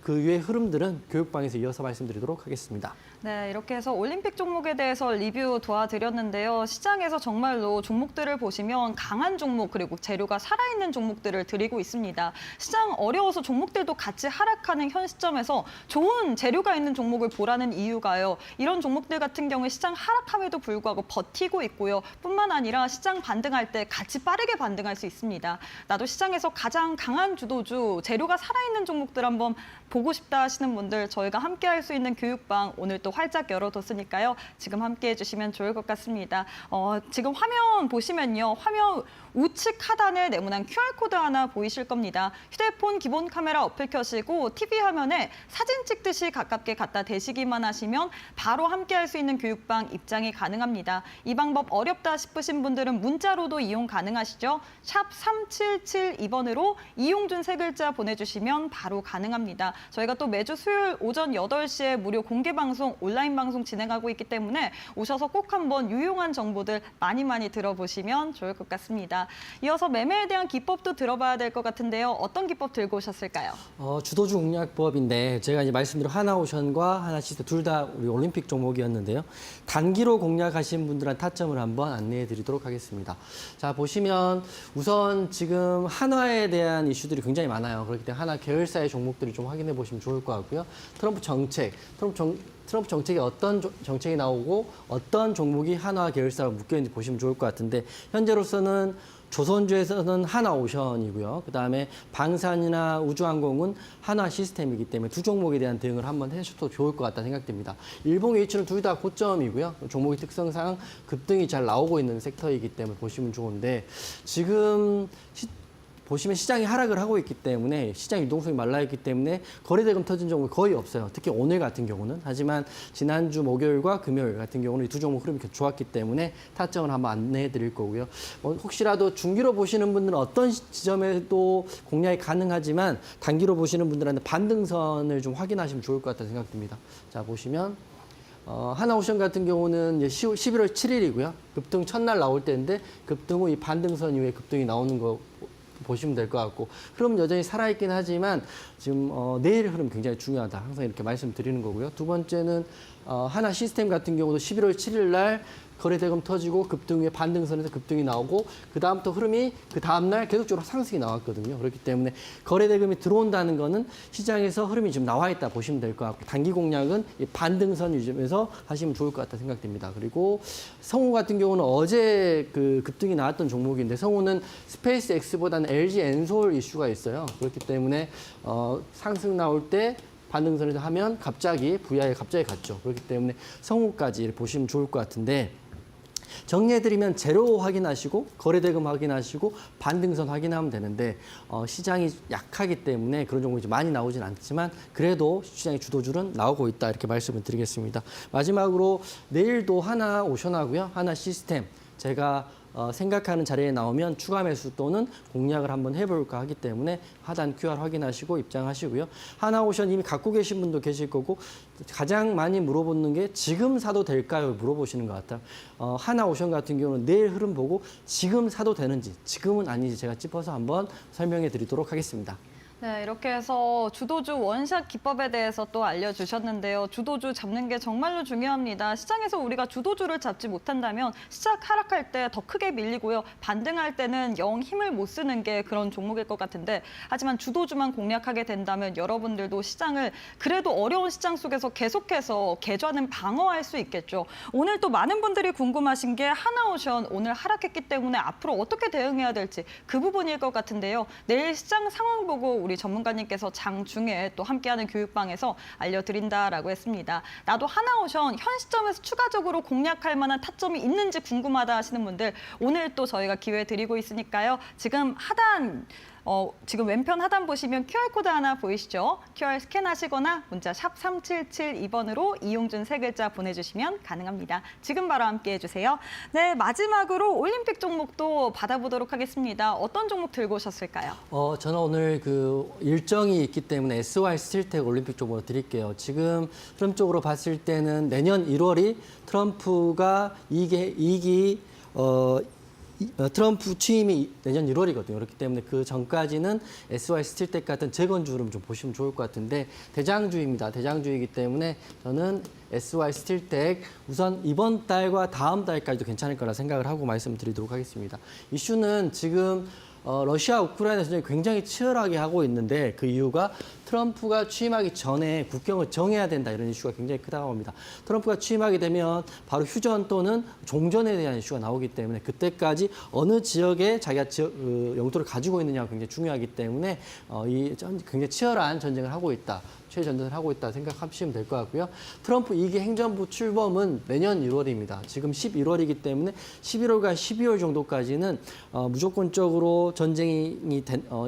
그 외의 흐름들은 교육방에서 이어서 말씀드리도록 하겠습니다. 네, 이렇게 해서 올림픽 종목에 대해서 리뷰 도와드렸는데요. 시장에서 정말로 종목들을 보시면 강한 종목 그리고 재료가 살아있는 종목들을 드리고 있습니다. 시장 어려워서 종목들도 같이 하락하는 현 시점에서 좋은 재료가 있는 종목을 보라는 이유가요. 이런 종목들 같은 경우에 시장 하락함에도 불구하고 버티고 있고요. 뿐만 아니라 시장 반등할 때 같이 빠르게 반등할 수 있습니다. 나도 시장에서 가장 강한 주도주, 재료가 살아있는 종목들 한번 보고 싶다 하시는 분들 저희가 함께 할 수 있는 교육방 오늘 또 활짝 열어뒀으니까요. 지금 함께 해주시면 좋을 것 같습니다. 지금 화면 보시면요. 화면 우측 하단에 네모난 QR코드 하나 보이실 겁니다. 휴대폰 기본 카메라 어플 켜시고 TV 화면에 사진 찍듯이 가깝게 갖다 대시기만 하시면 바로 함께 할 수 있는 교육방 입장이 가능합니다. 이 방법 어렵다 싶으신 분들은 문자로도 이용 가능하시죠. 샵 3772번으로 이용준 세 글자 보내주시면 바로 가능합니다. 저희가 또 매주 수요일 오전 8시에 무료 공개 방송, 온라인 방송 진행하고 있기 때문에 오셔서 꼭 한번 유용한 정보들 많이 들어보시면 좋을 것 같습니다. 이어서 매매에 대한 기법도 들어봐야 될 것 같은데요. 어떤 기법 들고 오셨을까요? 주도주 공략법인데 제가 이제 말씀드린 하나오션과 하나시스템 둘 다 우리 올림픽 종목이었는데요. 단기로 공략하신 분들한 타점을 한번 안내해 드리도록 하겠습니다. 자, 보시면 우선 지금 한화에 대한 이슈들이 굉장히 많아요. 그렇기 때문에 한화 계열사의 종목들을 좀 확인해 보시면 좋을 것 같고요. 트럼프 정책에 어떤 정책이 나오고 어떤 종목이 한화 계열사와 묶여 있는지 보시면 좋을 것 같은데 현재로서는 조선주에서는 하나오션이고요. 그다음에 방산이나 우주항공은 한화 시스템이기 때문에 두 종목에 대한 대응을 한번 해주셔도 좋을 것 같다는 생각됩니다. 일봉 H는 둘 다 고점이고요. 종목의 특성상 급등이 잘 나오고 있는 섹터이기 때문에 보시면 좋은데 지금 보시면 시장이 하락을 하고 있기 때문에 시장 유동성이 말라있기 때문에 거래대금 터진 종목이 거의 없어요. 특히 오늘 같은 경우는. 하지만 지난주 목요일과 금요일 같은 경우는 이 두 종목 흐름이 좋았기 때문에 타점을 한번 안내해 드릴 거고요. 혹시라도 중기로 보시는 분들은 어떤 지점에도 공략이 가능하지만 단기로 보시는 분들한테 반등선을 좀 확인하시면 좋을 것 같다는 생각됩니다. 자, 보시면 하나오션 같은 경우는 이제 11월 7일이고요. 급등 첫날 나올 때인데 급등 후 이 반등선 이후에 급등이 나오는 거 보시면 될 것 같고 흐름은 여전히 살아있긴 하지만 지금 내일 흐름 굉장히 중요하다. 항상 이렇게 말씀드리는 거고요. 두 번째는 하나 시스템 같은 경우도 11월 7일 날 거래대금 터지고 급등 후에 반등선에서 급등이 나오고 그다음부터 흐름이 그 다음날 계속적으로 상승이 나왔거든요. 그렇기 때문에 거래대금이 들어온다는 거는 시장에서 흐름이 지금 나와 있다 보시면 될 것 같고 단기 공략은 이 반등선 위주에서 하시면 좋을 것 같다 생각됩니다. 그리고 성우 같은 경우는 어제 그 급등이 나왔던 종목인데 성우는 스페이스 X보다는 LG 엔솔 이슈가 있어요. 그렇기 때문에 상승 나올 때 반등선에서 하면 갑자기 VI에 갑자기 갔죠. 그렇기 때문에 성우까지 보시면 좋을 것 같은데 정리해드리면 재료 확인하시고 거래대금 확인하시고 반등선 확인하면 되는데 시장이 약하기 때문에 그런 종목이 많이 나오진 않지만 그래도 시장의 주도주는 나오고 있다 이렇게 말씀을 드리겠습니다. 마지막으로 내일도 하나 오션하고요. 하나 시스템 제가 생각하는 자리에 나오면 추가 매수 또는 공략을 한번 해볼까 하기 때문에 하단 QR 확인하시고 입장하시고요. 하나오션 이미 갖고 계신 분도 계실 거고 가장 많이 물어보는 게 지금 사도 될까요? 물어보시는 것 같아요. 하나오션 같은 경우는 내일 흐름 보고 지금 사도 되는지 지금은 아닌지 제가 짚어서 한번 설명해 드리도록 하겠습니다. 네, 이렇게 해서 주도주 원샷 기법에 대해서 또 알려주셨는데요. 주도주 잡는 게 정말로 중요합니다. 시장에서 우리가 주도주를 잡지 못한다면 시작 하락할 때 더 크게 밀리고요. 반등할 때는 영 힘을 못 쓰는 게 그런 종목일 것 같은데 하지만 주도주만 공략하게 된다면 여러분들도 시장을 그래도 어려운 시장 속에서 계속해서 계좌는 방어할 수 있겠죠. 오늘 또 많은 분들이 궁금하신 게 하나오션 오늘 하락했기 때문에 앞으로 어떻게 대응해야 될지 그 부분일 것 같은데요. 내일 시장 상황 보고 우리 전문가님께서 장중에 또 함께하는 교육방에서 알려드린다라고 했습니다. 나도 하나오션 현 시점에서 추가적으로 공략할 만한 타점이 있는지 궁금하다 하시는 분들 오늘 또 저희가 기회 드리고 있으니까요. 지금 하단 지금 왼편 하단 보시면 QR코드 하나 보이시죠? QR 스캔하시거나 문자 샵 3772번으로 이용준 세 글자 보내주시면 가능합니다. 지금 바로 함께 해주세요. 네, 마지막으로 올림픽 종목도 받아보도록 하겠습니다. 어떤 종목 들고 오셨을까요? 저는 오늘 그 일정이 있기 때문에 SY 스틸텍 올림픽 쪽으로 드릴게요. 지금 흐름 쪽으로 봤을 때는 내년 1월이 트럼프가 트럼프 취임이 내년 1월이거든요. 그렇기 때문에 그 전까지는 SY 스틸텍 같은 재건주 흐름 좀 보시면 좋을 것 같은데 대장주입니다. 대장주이기 때문에 저는 SY 스틸텍 우선 이번 달과 다음 달까지도 괜찮을 거라 생각을 하고 말씀드리도록 하겠습니다. 이슈는 지금 러시아 우크라이나 전쟁이 굉장히 치열하게 하고 있는데 그 이유가 트럼프가 취임하기 전에 국경을 정해야 된다 이런 이슈가 굉장히 크다고 합니다. 트럼프가 취임하게 되면 바로 휴전 또는 종전에 대한 이슈가 나오기 때문에 그때까지 어느 지역에 자기가 영토를 가지고 있느냐가 굉장히 중요하기 때문에 굉장히 치열한 전쟁을 하고 있다. 최전전을 하고 있다 생각하시면 될 것 같고요. 트럼프 2기 행정부 출범은 내년 1월입니다. 지금 11월이기 때문에 11월과 12월 정도까지는 무조건적으로 전쟁이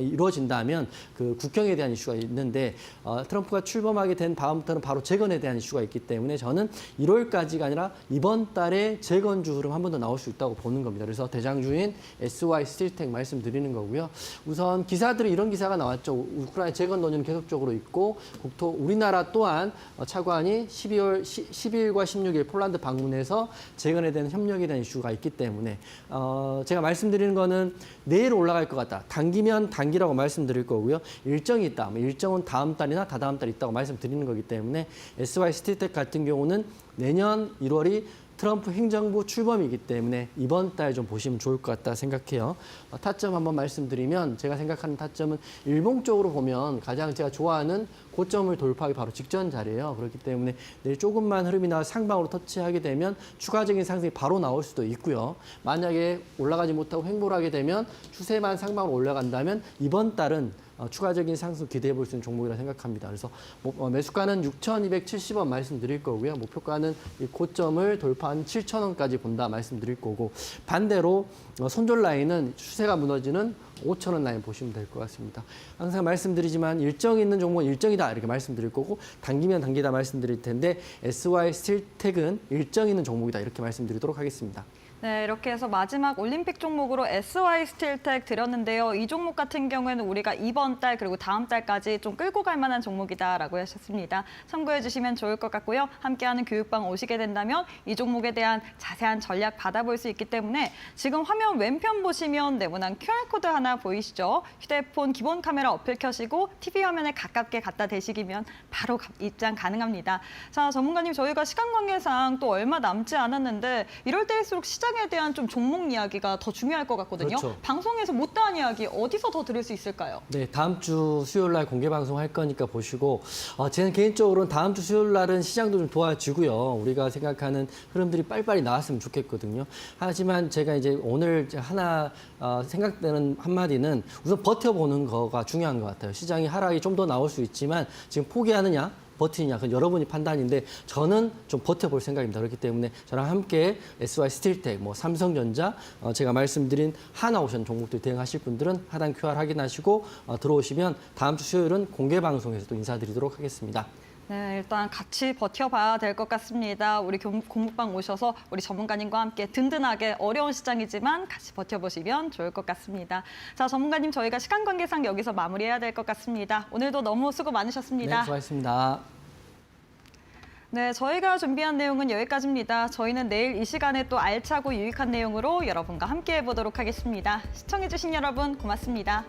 이루어진다면 그 국경에 대한 이슈가 있는데 트럼프가 출범하게 된 다음부터는 바로 재건에 대한 이슈가 있기 때문에 저는 1월까지가 아니라 이번 달에 재건주 흐름 한 번 더 나올 수 있다고 보는 겁니다. 그래서 대장주인 SY 스틸텍 말씀드리는 거고요. 우선 기사들이 이런 기사가 나왔죠. 우크라이나 재건 논의는 계속적으로 있고 우리나라 또한 차관이 12일과 16일 폴란드 방문해서 재건에 대한 협력에 대한 이슈가 있기 때문에 제가 말씀드리는 거는 내일 올라갈 것 같다. 당기면 단기라고 말씀드릴 거고요. 일정이 있다. 일정은 다음 달이나 다다음 달 있다고 말씀드리는 거기 때문에 SY 스틸텍 같은 경우는 내년 1월이 트럼프 행정부 출범이기 때문에 이번 달 좀 보시면 좋을 것 같다 생각해요. 타점 한번 말씀드리면 제가 생각하는 타점은 일봉 쪽으로 보면 가장 제가 좋아하는 고점을 돌파하기 바로 직전 자리예요. 그렇기 때문에 내일 조금만 흐름이 나와 상방으로 터치하게 되면 추가적인 상승이 바로 나올 수도 있고요. 만약에 올라가지 못하고 횡보를 하게 되면 추세만 상방으로 올라간다면 이번 달은 추가적인 상승 기대해 볼 수 있는 종목이라 생각합니다. 그래서 매수가는 6,270원 말씀드릴 거고요. 목표가는 이 고점을 돌파한 7,000원까지 본다 말씀드릴 거고 반대로 손절 라인은 추세가 무너지는 5,000원 라인 보시면 될 것 같습니다. 항상 말씀드리지만 일정이 있는 종목은 일정이다 이렇게 말씀드릴 거고 당기면 당기다 말씀드릴 텐데 SY 스틸텍은 일정 있는 종목이다 이렇게 말씀드리도록 하겠습니다. 네, 이렇게 해서 마지막 올림픽 종목으로 SY 스틸텍 드렸는데요. 이 종목 같은 경우에는 우리가 이번 달 그리고 다음 달까지 좀 끌고 갈 만한 종목이다라고 하셨습니다. 참고해 주시면 좋을 것 같고요. 함께하는 교육방 오시게 된다면 이 종목에 대한 자세한 전략 받아볼 수 있기 때문에 지금 화면 왼편 보시면 네모난 QR코드 하나 보이시죠? 휴대폰 기본 카메라 어플 켜시고 TV 화면에 가깝게 갖다 대시기면 바로 입장 가능합니다. 자, 전문가님 저희가 시간 관계상 또 얼마 남지 않았는데 이럴 때일수록 시장에 대한 좀 종목 이야기가 더 중요할 것 같거든요. 그렇죠. 방송에서 못다한 이야기 어디서 더 들을 수 있을까요? 네, 다음 주 수요일 날 공개 방송할 거니까 보시고 저는 개인적으로는 다음 주 수요일 날은 시장도 좀 도와주고요. 우리가 생각하는 흐름들이 빨리빨리 나왔으면 좋겠거든요. 하지만 제가 이제 오늘 하나 생각되는 한마디는 우선 버텨보는 거가 중요한 것 같아요. 시장이 하락이 좀 더 나올 수 있지만 지금 포기하느냐 버티느냐, 그건 여러분이 판단인데 저는 좀 버텨볼 생각입니다. 그렇기 때문에 저랑 함께 SY 스틸텍, 삼성전자, 제가 말씀드린 하나오션 종목들 대응하실 분들은 하단 QR 확인하시고 들어오시면 다음 주 수요일은 공개 방송에서 또 인사드리도록 하겠습니다. 네, 일단 같이 버텨봐야 될 것 같습니다. 우리 공부방 오셔서 우리 전문가님과 함께 든든하게 어려운 시장이지만 같이 버텨보시면 좋을 것 같습니다. 자, 전문가님 저희가 시간 관계상 여기서 마무리해야 될 것 같습니다. 오늘도 너무 수고 많으셨습니다. 네, 수고하셨습니다. 네, 저희가 준비한 내용은 여기까지입니다. 저희는 내일 이 시간에 또 알차고 유익한 내용으로 여러분과 함께 해보도록 하겠습니다. 시청해주신 여러분 고맙습니다.